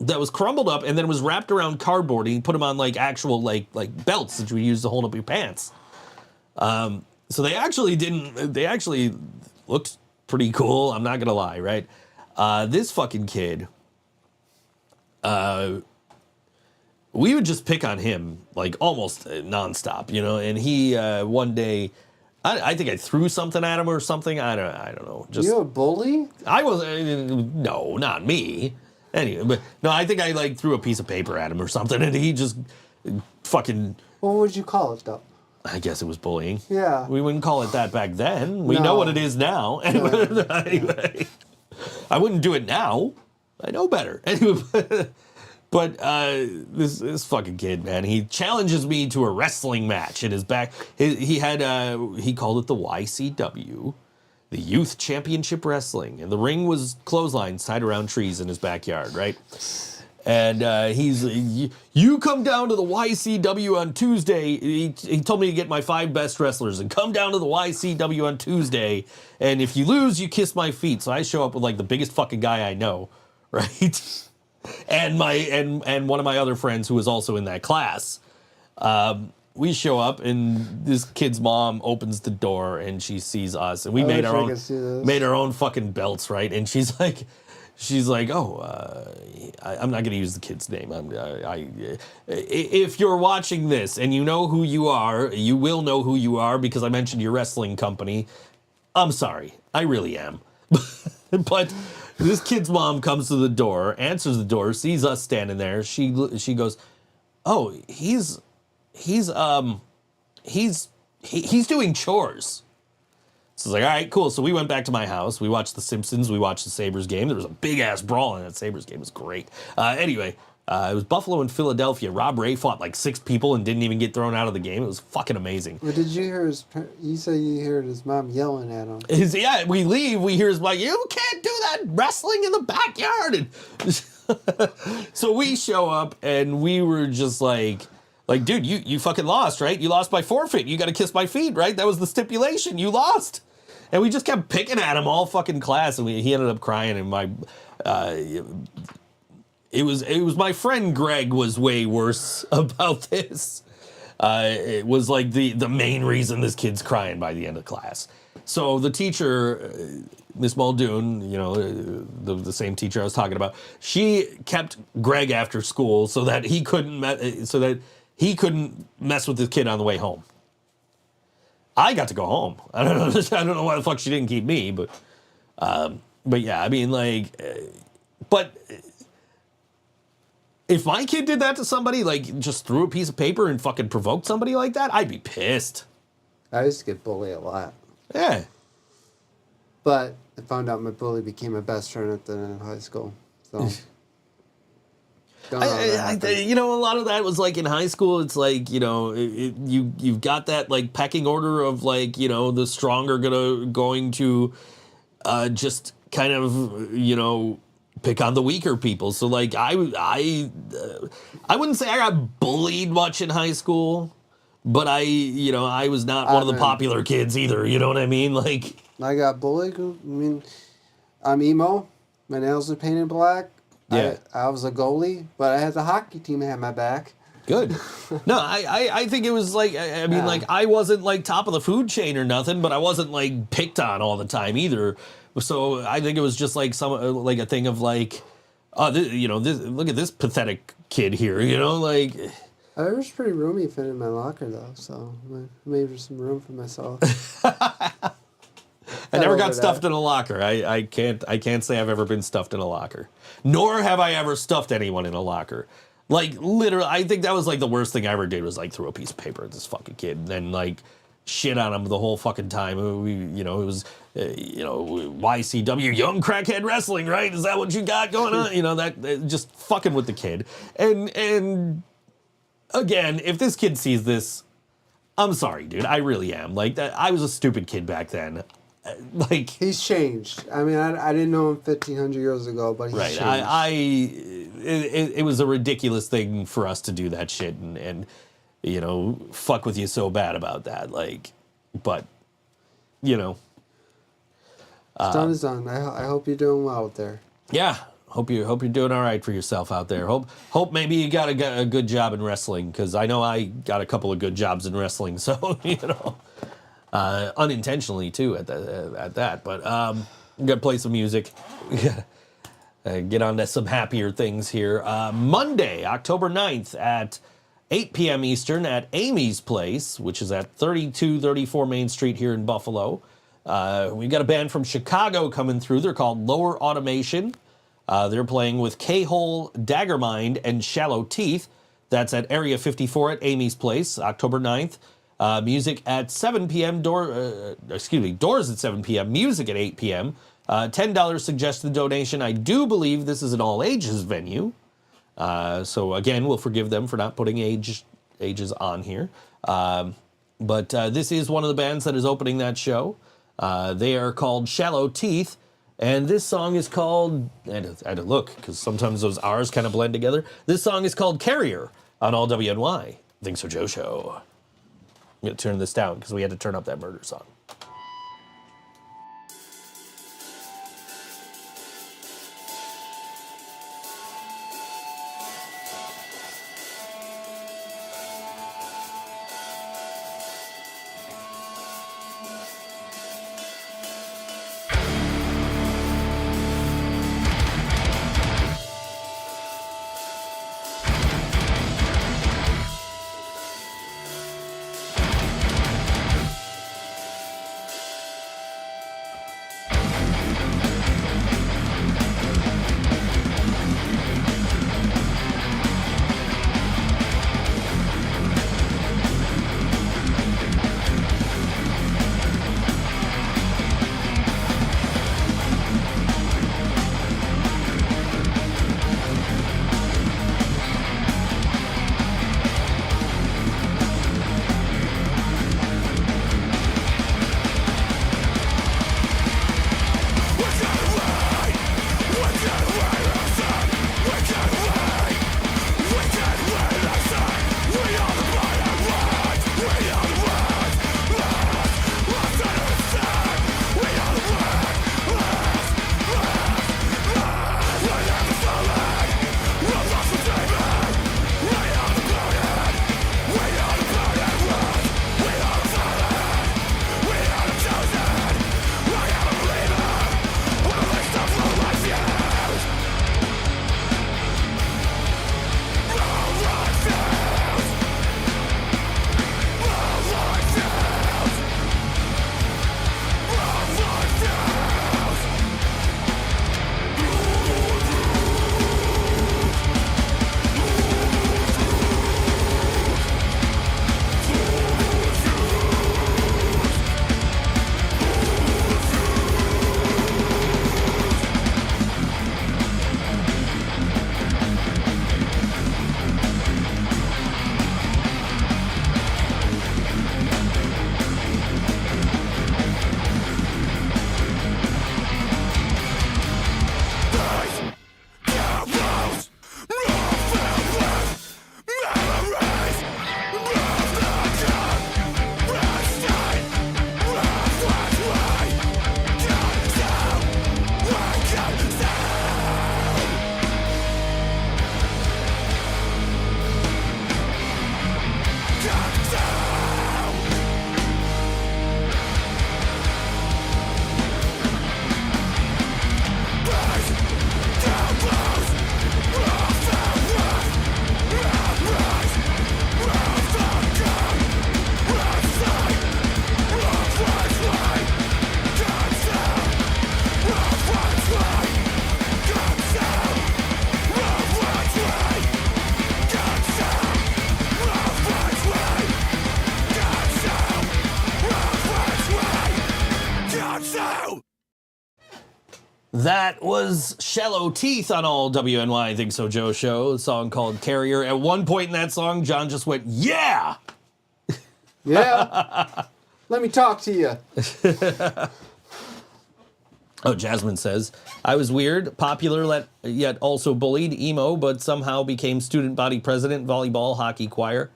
that was crumbled up and then was wrapped around cardboard, and you put them on like actual like belts that you would use to hold up your pants. So they actually looked pretty cool. I'm not gonna lie, right? This fucking kid, we would just pick on him like almost nonstop, you know. And he one day, I think I threw something at him or something. I don't know. Just you a bully? I was no, not me. Anyway, but no, I think I like threw a piece of paper at him or something, and he just fucking. What would you call it though? I guess it was bullying. Yeah. We wouldn't call it that back then. We know what it is now. Anyway, I wouldn't do it now. I know better. Anyway, but this fucking kid, man, he challenges me to a wrestling match in his back. He called it the YCW, the Youth Championship Wrestling, and the ring was clotheslines tied around trees in his backyard, right? And you come down to the YCW on Tuesday. He told me to get my 5 best wrestlers and come down to the YCW on Tuesday. And if you lose, you kiss my feet. So I show up with like the biggest fucking guy I know, right? And one of my other friends who was also in that class. We show up and this kid's mom opens the door and she sees us, and we made our own fucking belts, right? And she's like, oh, I'm not going to use the kid's name. If you're watching this and you know who you are, you will know who you are because I mentioned your wrestling company. I'm sorry. I really am. But this kid's mom comes to the door, answers the door, sees us standing there. She goes, oh, he's doing chores. So it's like, all right, cool. So we went back to my house. We watched The Simpsons. We watched the Sabres game. There was a big-ass brawl in that Sabres game. It was great. Anyway, it was Buffalo and Philadelphia. Rob Ray fought like 6 people and didn't even get thrown out of the game. It was fucking amazing. Well, did you hear you say you heard his mom yelling at him? Yeah, we leave. We hear his like, you can't do that wrestling in the backyard. And so we show up and we were just like, dude, you fucking lost, right? You lost by forfeit. You got to kiss my feet, right? That was the stipulation. You lost. And we just kept picking at him all fucking class, and he ended up crying. And it was my friend Greg was way worse about this. It was like the main reason this kid's crying by the end of class. So the teacher, Miss Muldoon, you know, the same teacher I was talking about, she kept Greg after school so that he couldn't mess with this kid on the way home. I got to go home. I don't know why the fuck she didn't keep me, but yeah, I mean, like, but if my kid did that to somebody, like, just threw a piece of paper and fucking provoked somebody like that, I'd be pissed. I used to get bullied a lot. Yeah. But I found out my bully became my best friend at the end of high school, so. You know, a lot of that was like in high school. It's like, you know, you've got that like pecking order of like, you know, the strong are going to just kind of, you know, pick on the weaker people. So like I wouldn't say I got bullied much in high school, but I was not one of the popular kids either. You know what I mean? Like I got bullied. I mean, I'm emo. My nails are painted black. Yeah, I was a goalie, but I had the hockey team that had my back. Good. No, I think it was like, I mean, like, I wasn't like top of the food chain or nothing, but I wasn't like picked on all the time either. So I think it was just like like a thing of like, oh, look at this pathetic kid here, like. I was pretty roomy fit in my locker though, so maybe some room for myself. I never got stuffed in a locker. I can't say I've ever been stuffed in a locker. Nor have I ever stuffed anyone in a locker. Like, literally, I think that was, like, the worst thing I ever did was, like, throw a piece of paper at this fucking kid and then, like, shit on him the whole fucking time. It was, YCW, Young Crackhead Wrestling, right? Is that what you got going on? That just fucking with the kid. And again, if this kid sees this, I'm sorry, dude. I really am. Like, I was a stupid kid back then. Like, he's changed. I mean, I didn't know him 1,500 years ago, but he's changed. It was a ridiculous thing for us to do that shit and fuck with you so bad about that. Like, but done is done. I hope you're doing well out there. Yeah, hope you're doing all right for yourself out there. Hope maybe you got a good job in wrestling, because I know I got a couple of good jobs in wrestling. So unintentionally too at that. But I'm gonna play some music. Get on to some happier things here. Monday, October 9th at 8 p.m. Eastern at Amy's Place, which is at 3234 Main Street here in Buffalo. We've got a band from Chicago coming through. They're called Lower Automation. They're playing with K-Hole, Daggermind, and Shallow Teeth. That's at Area 54 at Amy's Place, October 9th. Music at 7 p.m. Doors at 7 p.m. Music at 8 p.m. $10 suggested donation. I do believe this is an all-ages venue. So, again, we'll forgive them for not putting ages on here. But this is one of the bands that is opening that show. They are called Shallow Teeth. And this song is called... I had to look, because sometimes those R's kind of blend together. This song is called Carrier on All WNY. ThinkSoJoE Show. I'm going to turn this down, because we had to turn up that murder song. That was Shallow Teeth on all WNY Think So Joe show. A song called Carrier. At one point in that song, John just went, yeah! Yeah. Let me talk to you. Oh, Jasmine says, I was weird, popular, yet also bullied, emo, but somehow became student body president, volleyball, hockey, choir.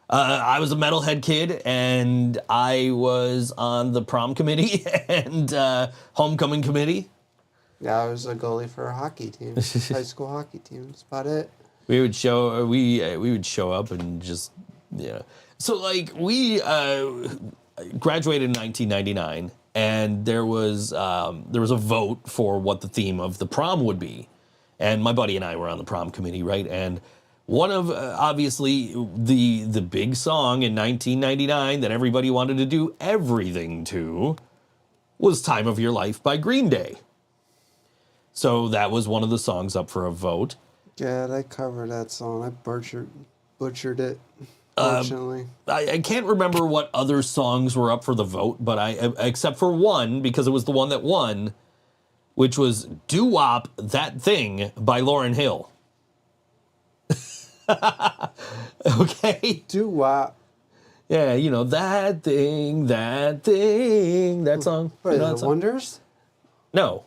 I was a metalhead kid, and I was on the prom committee and homecoming committee. Yeah, I was a goalie for a hockey team, high school hockey team. That's about it. We would show up and just, yeah. So like we graduated in 1999, and there was a vote for what the theme of the prom would be, and my buddy and I were on the prom committee, right? And one of obviously the big song in 1999 that everybody wanted to do everything to was "Time of Your Life" by Green Day. So that was one of the songs up for a vote. Yeah, I covered that song. I butchered it. Fortunately, I can't remember what other songs were up for the vote, but except for one, because it was the one that won, which was "Doo Wop That Thing" by Lauryn Hill. Okay. Doo Wop. Yeah, you know, that thing, that song. What You is know it, that song? Wonders? No.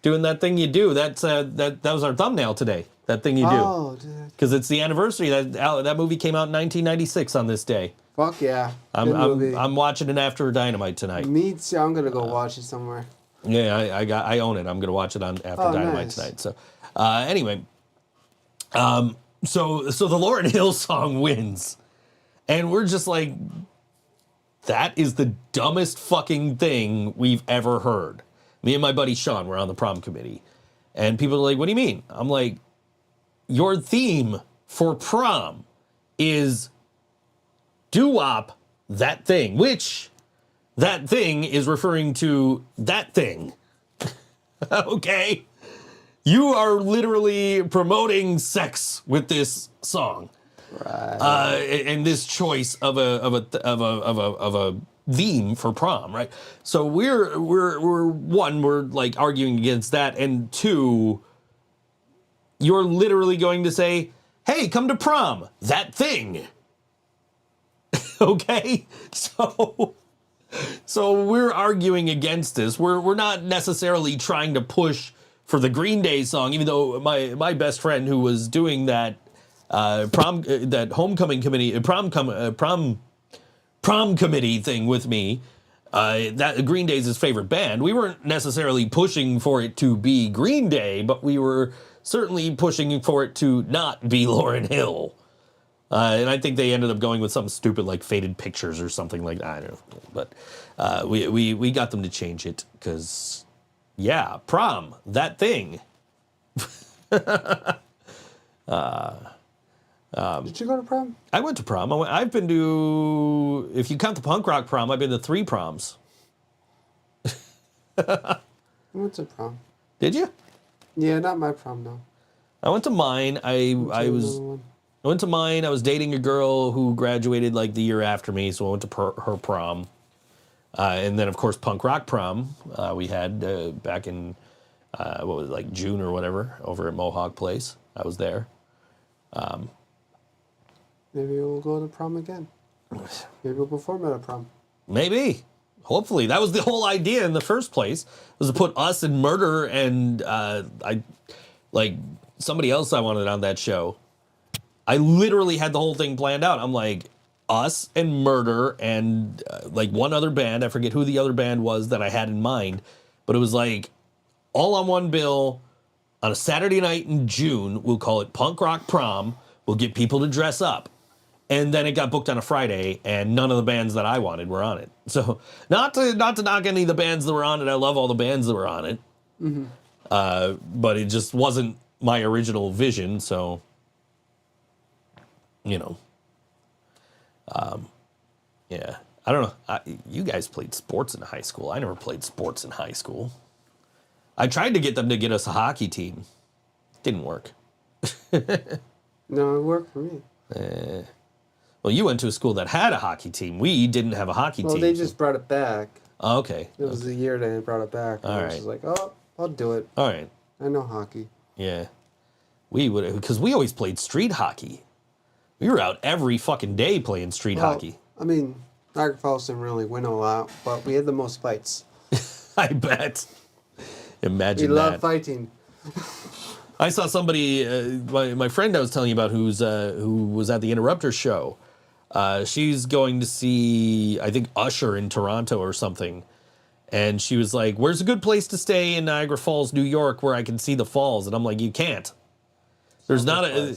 Doing That Thing You Do. That was our thumbnail today. That Thing You Do. Oh, dude. Because it's the anniversary. That movie came out in 1996 on this day. Fuck yeah. Good movie. I'm watching it after Dynamite tonight. Me too. I'm going to go watch it somewhere. Yeah, I own it. I'm gonna watch it on after Dynamite nice. tonight. So, anyway, so the Lauryn Hill song wins, and we're just like, that is the dumbest fucking thing we've ever heard. Me and my buddy Sean were on the prom committee, and people are like, "What do you mean?" I'm like, "Your theme for prom is doo-wop that thing," which. That thing is referring to that thing. Okay? You are literally promoting sex with this song. Right. And this choice of a theme for prom, right? So we're like arguing against that, and two, you're literally going to say, "Hey, come to prom, that thing." Okay? So we're arguing against this. We're not necessarily trying to push for the Green Day song, even though my best friend who was doing that that homecoming committee prom committee thing with me, that Green Day's his favorite band. We weren't necessarily pushing for it to be Green Day, but we were certainly pushing for it to not be Lauryn Hill. And I think they ended up going with something stupid like Faded Pictures or something like that. I don't know. But we got them to change it because, yeah, prom, that thing. Did you go to prom? I went to prom. I've been to, if you count the punk rock prom, I've been to 3 proms. I went to prom. Did you? Yeah, not my prom, no. I went to mine. I went to mine. I was dating a girl who graduated like the year after me, so I went to her prom. And then, of course, punk rock prom we had back in, what was it, like June or whatever, over at Mohawk Place. I was there. Maybe we'll go to prom again. Maybe we'll perform at a prom. Maybe. Hopefully. That was the whole idea in the first place, was to put us and Murder and somebody else I wanted on that show. I literally had the whole thing planned out. I'm like, us and Murder and like one other band. I forget who the other band was that I had in mind. But it was like all on one bill on a Saturday night in June. We'll call it Punk Rock Prom. We'll get people to dress up. And then it got booked on a Friday, and none of the bands that I wanted were on it. So not to knock any of the bands that were on it. I love all the bands that were on it. Mm-hmm. But it just wasn't my original vision, so... You know, yeah, I don't know. You guys played sports in high school. I never played sports in high school. I tried to get them to get us a hockey team. Didn't work. No, it worked for me. Well, you went to a school that had a hockey team. We didn't have a hockey team. Well, they just brought it back. Oh, okay. It was the year they brought it back. All right. It was like, oh, I'll do it. All right. I know hockey. Yeah. We would, because we always played street hockey. We were out every fucking day playing street hockey. I mean, Niagara Falls didn't really win a lot, but we had the most fights. I bet. Imagine We that. love fighting. I saw somebody, my friend I was telling you about, who was at the Interrupter show. She's going to see, I think, Usher in Toronto or something. And she was like, where's a good place to stay in Niagara Falls, New York, where I can see the falls? And I'm like, you can't. There's not a...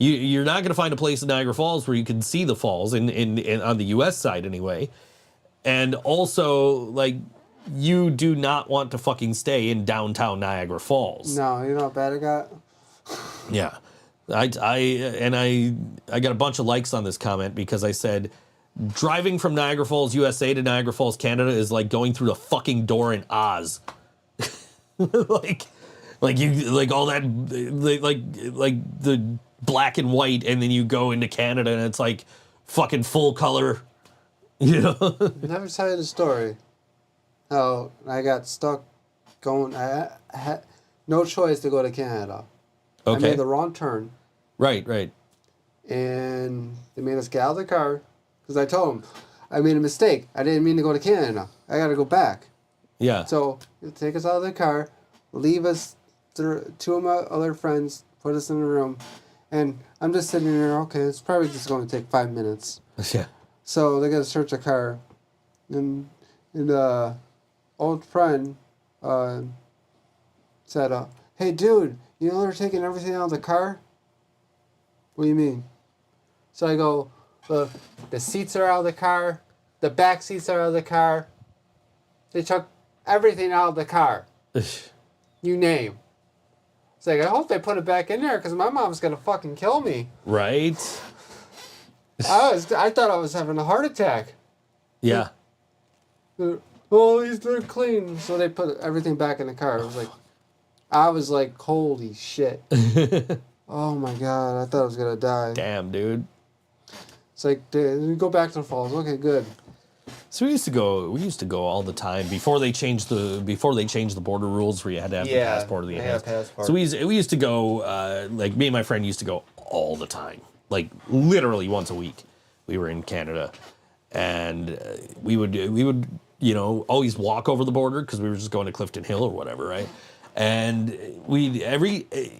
You're not going to find a place in Niagara Falls where you can see the falls, in on the U.S. side anyway. And also, like, you do not want to fucking stay in downtown Niagara Falls. No, you know how bad it got? Yeah. I got a bunch of likes on this comment because I said, driving from Niagara Falls, USA to Niagara Falls, Canada is like going through the fucking door in Oz. like you, like all that, like the black and white, and then you go into Canada and it's like fucking full color, you know. Never tell you the story. How I got stuck going. I had no choice to go to Canada. Okay. I made the wrong turn. Right. And they made us get out of the car because I told them I made a mistake. I didn't mean to go to Canada. I got to go back. Yeah. So they take us out of the car, leave us. Two of my other friends put us in a room. And I'm just sitting there, okay, it's probably just going to take 5 minutes. Yeah. So they got to search the car. And old friend said, hey, dude, you know they're taking everything out of the car? What do you mean? So I go, the seats are out of the car. The back seats are out of the car. They took everything out of the car. You name. It's like, I hope they put it back in there because my mom's going to fucking kill me. Right. I thought I was having a heart attack. Yeah. Oh, they're clean. So they put everything back in the car. I was like, holy shit. Oh my God, I thought I was going to die. Damn, dude. It's like, dude, go back to the falls. Okay, good. So we used to go all the time before they changed the border rules where you had to have the passport or the enhanced. passport. So we used to go, like me and my friend used to go all the time, like literally once a week. We were in Canada, and we would you know, always walk over the border because we were just going to Clifton Hill or whatever, right? And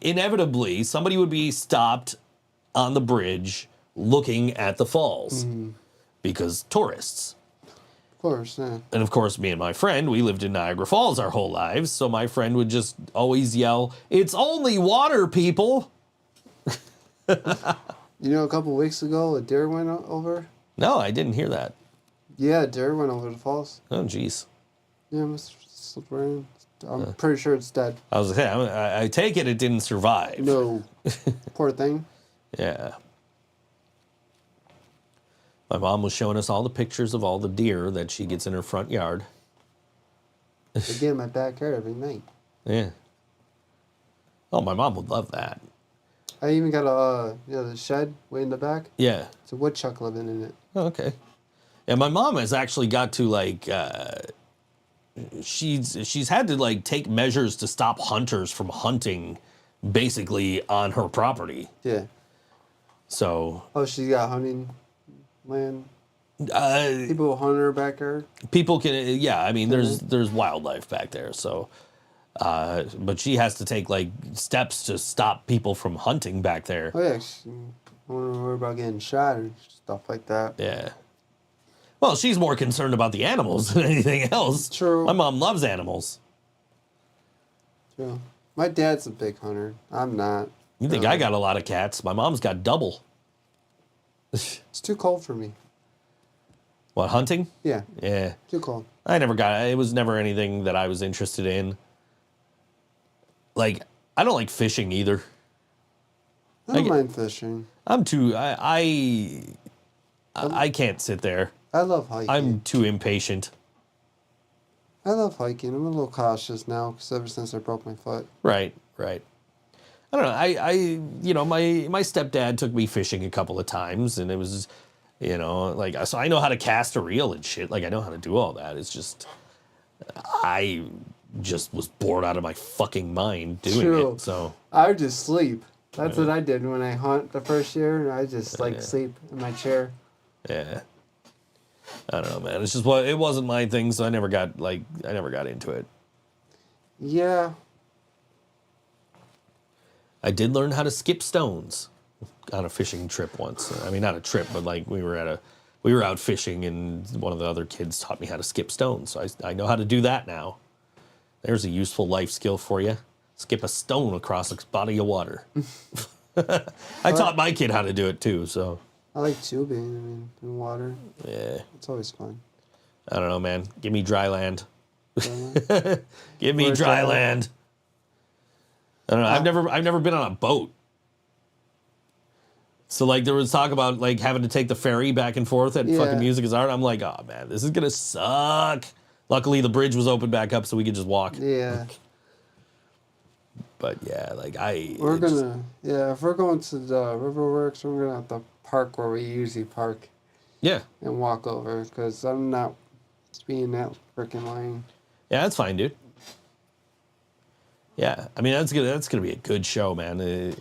inevitably somebody would be stopped on the bridge looking at the falls because tourists. Of course, yeah. And of course, me and my friend, we lived in Niagara Falls our whole lives, so my friend would just always yell, "It's only water, people!" You know, a couple weeks ago, a deer went over? No, I didn't hear that. Yeah, a deer went over the falls. Oh, jeez. Yeah, I'm pretty sure it's dead. I was like, I take it didn't survive. No. Poor thing. Yeah. My mom was showing us all the pictures of all the deer that she gets in her front yard. I get in my backyard every night. Yeah. Oh, my mom would love that. I even got the shed way in the back. Yeah. It's a woodchuck living in it. Oh, okay. And my mom has actually got to like, she's had to like take measures to stop hunters from hunting basically on her property. Yeah. So. Oh, she's got hunting land. People hunt in her backyard. People can, yeah. I mean, there's wildlife back there, so. But she has to take like steps to stop people from hunting back there. Oh yeah, she don't worry about getting shot or stuff like that. Yeah. Well, she's more concerned about the animals than anything else. True. My mom loves animals. True. My dad's a big hunter. I'm not. You think I got a lot of cats? My mom's got double. It's too cold for me. What, hunting? Yeah. Yeah. Too cold. It was never anything that I was interested in. Like, I don't like fishing either. I don't mind fishing. I'm too, I can't sit there. I love hiking. I'm too impatient. I love hiking. I'm a little cautious now because ever since I broke my foot. Right. I don't know. My stepdad took me fishing a couple of times, and it was, like, so I know how to cast a reel and shit. Like, I know how to do all that. It's just, I just was bored out of my fucking mind doing True. it. So I would just sleep. That's what I did when I hunt the first year. I just like sleep in my chair. yeah, I don't know, man. It's just it wasn't my thing, so I never got into it. Yeah. I did learn how to skip stones on a fishing trip once. I mean, not a trip, but like we were out fishing, and one of the other kids taught me how to skip stones. So I know how to do that now. There's a useful life skill for you. Skip a stone across a body of water. I taught my kid how to do it too. So I like tubing. I mean, in water. yeah, It's always fun. I don't know, man. Give me dry land. Dry Give me Where's dry dry land. I don't know. I've never been on a boat. So like there was talk about like having to take the ferry back and forth at fucking Music is Art. I'm like, oh man, this is gonna suck. Luckily the bridge was opened back up so we could just walk. Yeah. But yeah, like if we're going to the Riverworks, we're gonna have to park where we usually park yeah. and walk over, because I'm not being that freaking line. Yeah, that's fine, dude. Yeah, I mean that's gonna be a good show, man.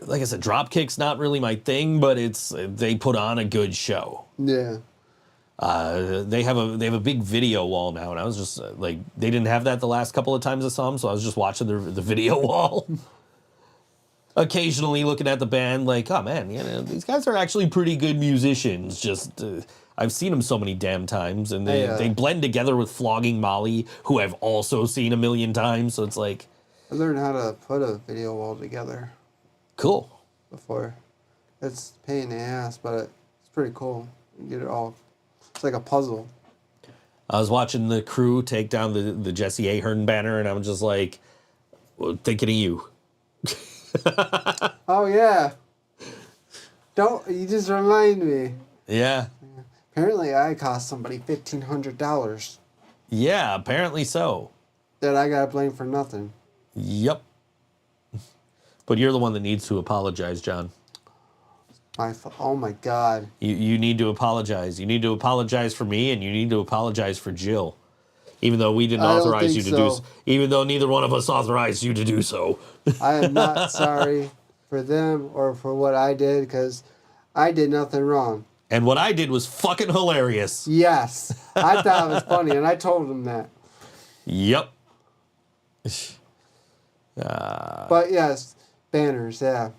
Like I said, Dropkick's not really my thing, but they put on a good show. Yeah. They have a big video wall now, and I was just like, they didn't have that the last couple of times I saw them, so I was just watching the video wall. Occasionally looking at the band, like, oh man, you know, these guys are actually pretty good musicians. Just I've seen them so many damn times, and they blend together with Flogging Molly, who I've also seen a million times. So it's like, I learned how to put a video wall together cool. before. It's a pain in the ass, but it's pretty cool. You get it all. It's like a puzzle. I was watching the Crew take down the Jesse Ahern banner, and I'm just like, well, thinking of you. Oh yeah. You just remind me. Yeah. Apparently I cost somebody $1,500 Yeah, apparently so. that I got blamed for nothing. Yep. But you're the one that needs to apologize, John. Oh my God. You need to apologize. You need to apologize for me, and you need to apologize for Jill. Even though we didn't authorize you to do so. Even though neither one of us authorized you to do so. I am not sorry for them or for what I did, because I did nothing wrong. And what I did was fucking hilarious. Yes. I thought it was funny, and I told them that. Yep. But yes, banners, yeah.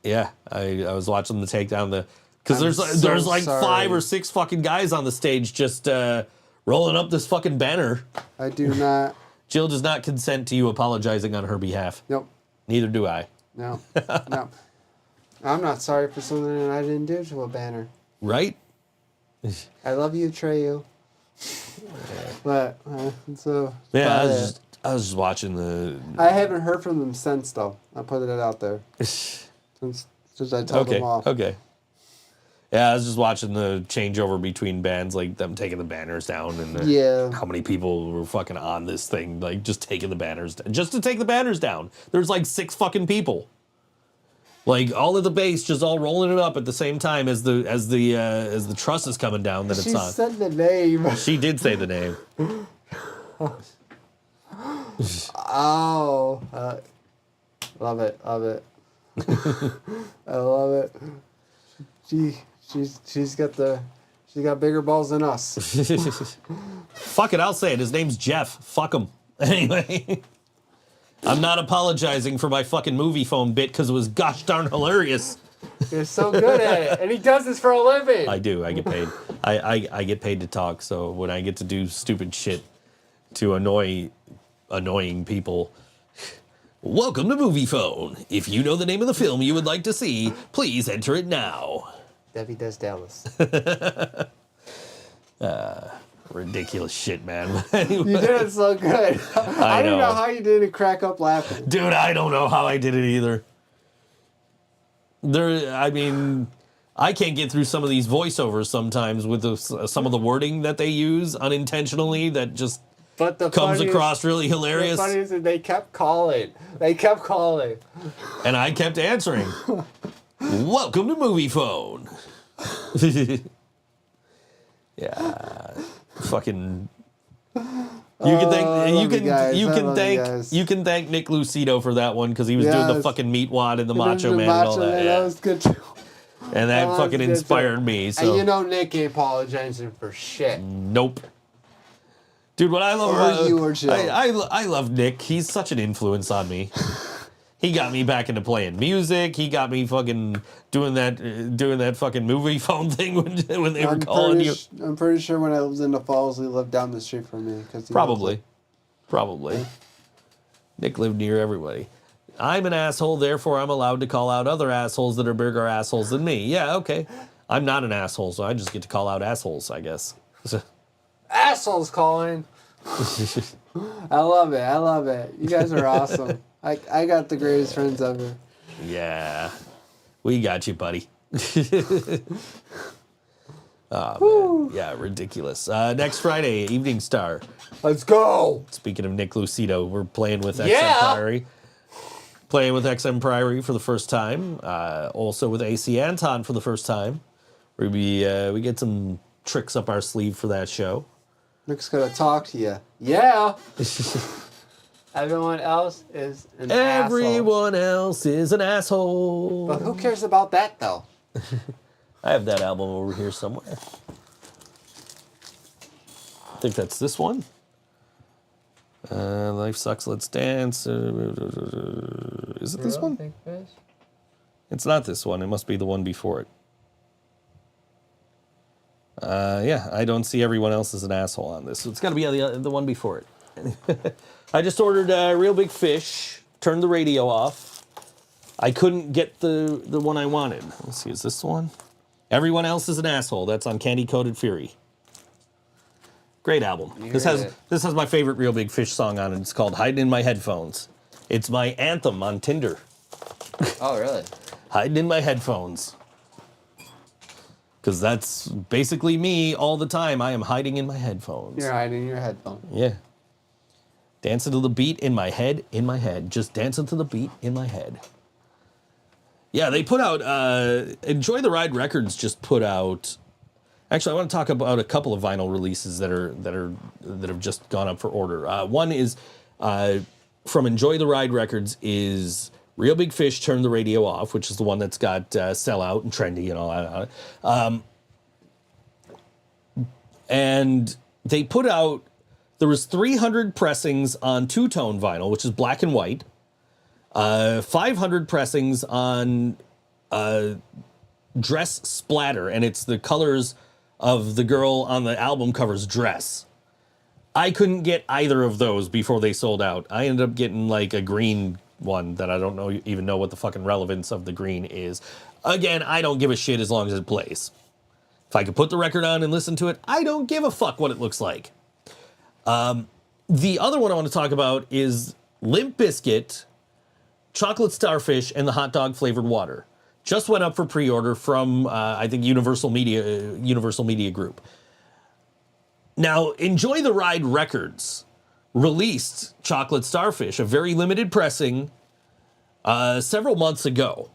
Yeah, I was watching them take down because there's like sorry. 5 or 6 fucking guys on the stage just rolling up this fucking banner. I do not. Jill does not consent to you apologizing on her behalf. Nope. Neither do I. No. No. I'm not sorry for something that I didn't do to a banner. Right? I love you, Treyu. But so yeah, I was just watching the. I haven't heard from them since, though. I put it out there since I told them off. Okay. Yeah, I was just watching the changeover between bands, like them taking the banners down, and how many people were fucking on this thing, like just taking the banners just to take the banners down. There's like 6 fucking people. Like all of the bass just all rolling it up at the same time as the truss is coming down that it's on. She said the name. She did say the name. Oh, love it. I love it. She's got bigger balls than us. Fuck it, I'll say it. His name's Jeff. Fuck him. Anyway. I'm not apologizing for my fucking movie phone bit because it was gosh darn hilarious. You're so good at it, and he does this for a living. I do. I get paid. I get paid to talk. So when I get to do stupid shit to annoying people, welcome to Movie Phone. If you know the name of the film you would like to see, please enter it now. Debbie Does Dallas. Ridiculous shit, man. You did it so good. I don't know how you didn't crack up laughing. Dude, I don't know how I did it either. I can't get through some of these voiceovers sometimes with some of the wording that they use unintentionally that just comes across really hilarious. The funny is that they kept calling. And I kept answering. Welcome to Movie Phone. Yeah. Fucking You can thank I love guys. I love guys. you can thank Nick Lucido for that one because he was doing the fucking meat wad and the Macho Man and all that. Man, that was good too. And that fucking inspired me. So. And you know Nick ain't apologizing for shit. Nope. Dude, what I love about you or Jill. I love Nick. He's such an influence on me. He got me back into playing music. He got me fucking doing that fucking movie phone thing when they were calling you. I'm pretty sure when I was in the Falls, he lived down the street from me. Probably. Nick lived near everybody. I'm an asshole, therefore I'm allowed to call out other assholes that are bigger assholes than me. Yeah, okay. I'm not an asshole, so I just get to call out assholes, I guess. Assholes calling. I love it. You guys are awesome. I got the greatest friends ever. Yeah. We got you, buddy. Oh, man. Yeah, ridiculous. Next Friday, Evening Star. Let's go. Speaking of Nick Lucido, we're playing with XM Priory. Playing with XM Priory for the first time. Also with AC Anton for the first time. We get some tricks up our sleeve for that show. Nick's gonna talk to you. Yeah. Everyone else is an asshole. Everyone else is an asshole. But who cares about that, though? I have that album over here somewhere. I think that's this one. Life Sucks, Let's Dance. Is it this one? It's not this one. It must be the one before it. Yeah, I don't see everyone else as an asshole on this. So it's got to be the one before it. I just ordered Real Big Fish, turned the radio off. I couldn't get the one I wanted. Let's see, is this the one? Everyone Else is an Asshole. That's on Candy Coated Fury. Great album. This has my favorite Real Big Fish song on it. It's called Hiding in My Headphones. It's my anthem on Tinder. Oh, really? Hiding in my headphones. Because that's basically me all the time. I am hiding in my headphones. You're hiding in your headphones. Yeah. Dancing to the beat in my head. Just dancing to the beat in my head. Yeah, they put out, Enjoy the Ride Records just put out, actually I want to talk about a couple of vinyl releases that have just gone up for order. One is, from Enjoy the Ride Records is Real Big Fish, Turn the Radio Off, which is the one that's got Sellout and Trendy and all that on it. And they put out, there was 300 pressings on two-tone vinyl, which is black and white. 500 pressings on dress splatter, and it's the colors of the girl on the album cover's dress. I couldn't get either of those before they sold out. I ended up getting like a green one that I don't even know what the fucking relevance of the green is. Again, I don't give a shit as long as it plays. If I could put the record on and listen to it, I don't give a fuck what it looks like. The other one I want to talk about is Limp Bizkit, Chocolate Starfish, and the Hot Dog Flavored Water. Just went up for pre-order from, I think, Universal Media Group. Now, Enjoy the Ride Records released Chocolate Starfish, a very limited pressing, several months ago.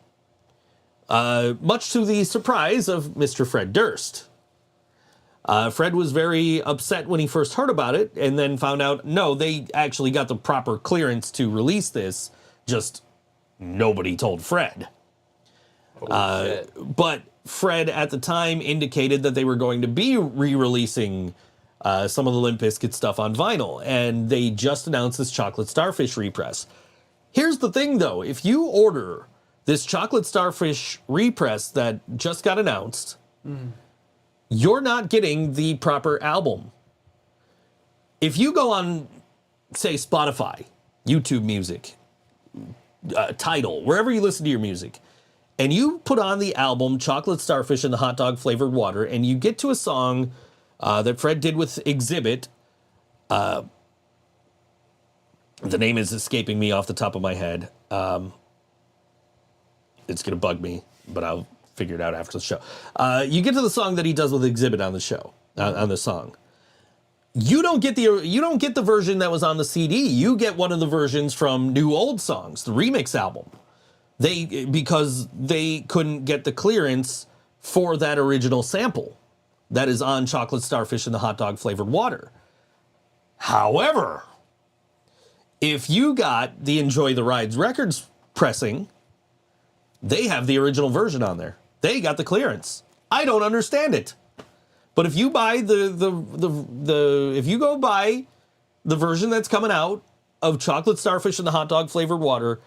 Much to the surprise of Mr. Fred Durst. Fred was very upset when he first heard about it, and then found out, no, they actually got the proper clearance to release this, just nobody told Fred. But Fred at the time indicated that they were going to be re-releasing some of the Limp Bizkit stuff on vinyl, and they just announced this Chocolate Starfish repress. Here's the thing, though. If you order this Chocolate Starfish repress that just got announced, you're not getting the proper album. If you go on, say, Spotify, YouTube Music, Tidal, wherever you listen to your music, and you put on the album Chocolate Starfish and the Hot Dog Flavored Water, and you get to a song that Fred did with Exhibit, the name is escaping me off the top of my head. It's going to bug me, but I'll figure it out after the show. You get to the song that he does with Exhibit on the show, on the song. You don't get the version that was on the CD. You get one of the versions from New Old Songs, the remix album. Because they couldn't get the clearance for that original sample that is on Chocolate Starfish and the Hot Dog Flavored Water. However, if you got the Enjoy the Rides Records pressing, they have the original version on there. They got the clearance. I don't understand it. But if you buy if you go buy the version that's coming out of Chocolate Starfish and the Hot Dog Flavored Water,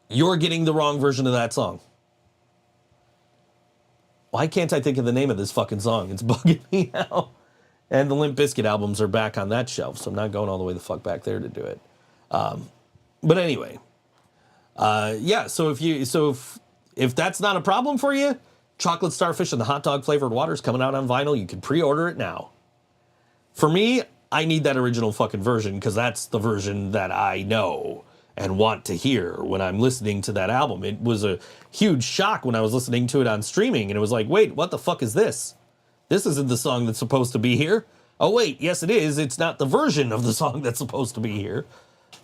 you're getting the wrong version of that song. Why can't I think of the name of this fucking song? It's bugging me now. And the Limp Bizkit albums are back on that shelf, so I'm not going all the way the fuck back there to do it. But anyway, yeah. So if that's not a problem for you, Chocolate Starfish and the Hot Dog Flavored Water is coming out on vinyl. You can pre-order it now. For me, I need that original fucking version because that's the version that I know and want to hear when I'm listening to that album. It was a huge shock when I was listening to it on streaming, and it was like, wait, what the fuck is this? This isn't the song that's supposed to be here. Oh, wait, yes, it is. It's not the version of the song that's supposed to be here.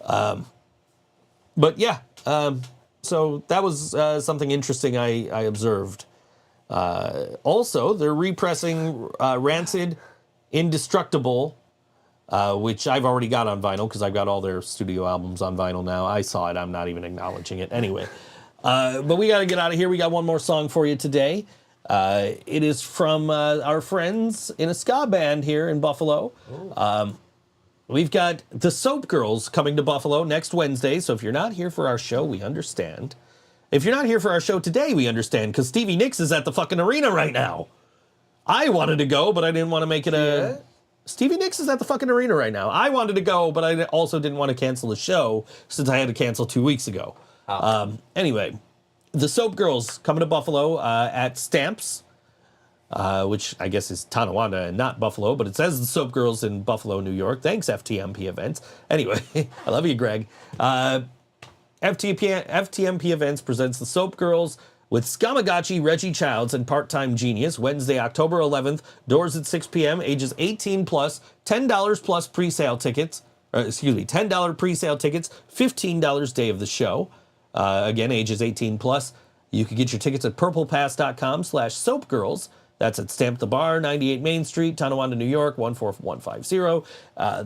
But yeah, so that was something interesting I observed. Also, they're repressing Rancid Indestructible, which I've already got on vinyl because I've got all their studio albums on vinyl now. I saw it. I'm not even acknowledging it. Anyway, but we got to get out of here. We got one more song for you today. It is from our friends in a ska band here in Buffalo. We've got the Soap Girls coming to Buffalo next Wednesday. So if you're not here for our show, we understand. If you're not here for our show today, we understand, because Stevie Nicks is at the fucking arena right now. I wanted to go, but I didn't want to make it a... Stevie Nicks is at the fucking arena right now. I wanted to go, but I also didn't want to cancel the show since I had to cancel 2 weeks ago. Anyway, the Soap Girls coming to Buffalo at Stamps, which I guess is Tonawanda and not Buffalo, but it says the Soap Girls in Buffalo, New York. Thanks, FTMP Events. Anyway, I love you, Greg. FTMP Events presents the Soap Girls with Skamagachi, Reggie Childs, and Part-Time Genius, Wednesday, October 11th, doors at 6 p.m., ages 18 plus, $10 plus pre-sale tickets, $10 pre-sale tickets, $15 day of the show. Again, ages 18 plus. You can get your tickets at purplepass.com/soapgirls. That's at Stamp the Bar, 98 Main Street, Tonawanda, New York, 14150.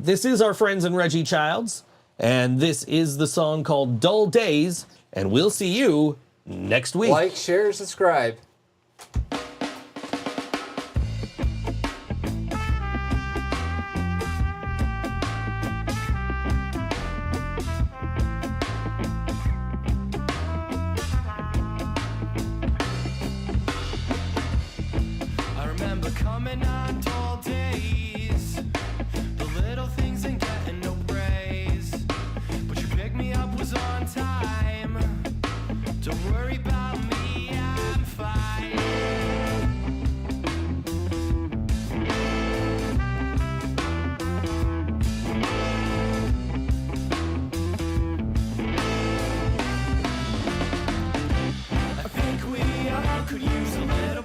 This is our friends in Reggie Childs, and this is the song called Dull Days, and we'll see you next week. Like, share, subscribe. I remember coming on dull days, the little things ain't getting no praise, but you picked me up was on time. Don't worry about me, I'm fine. I think we all could use a little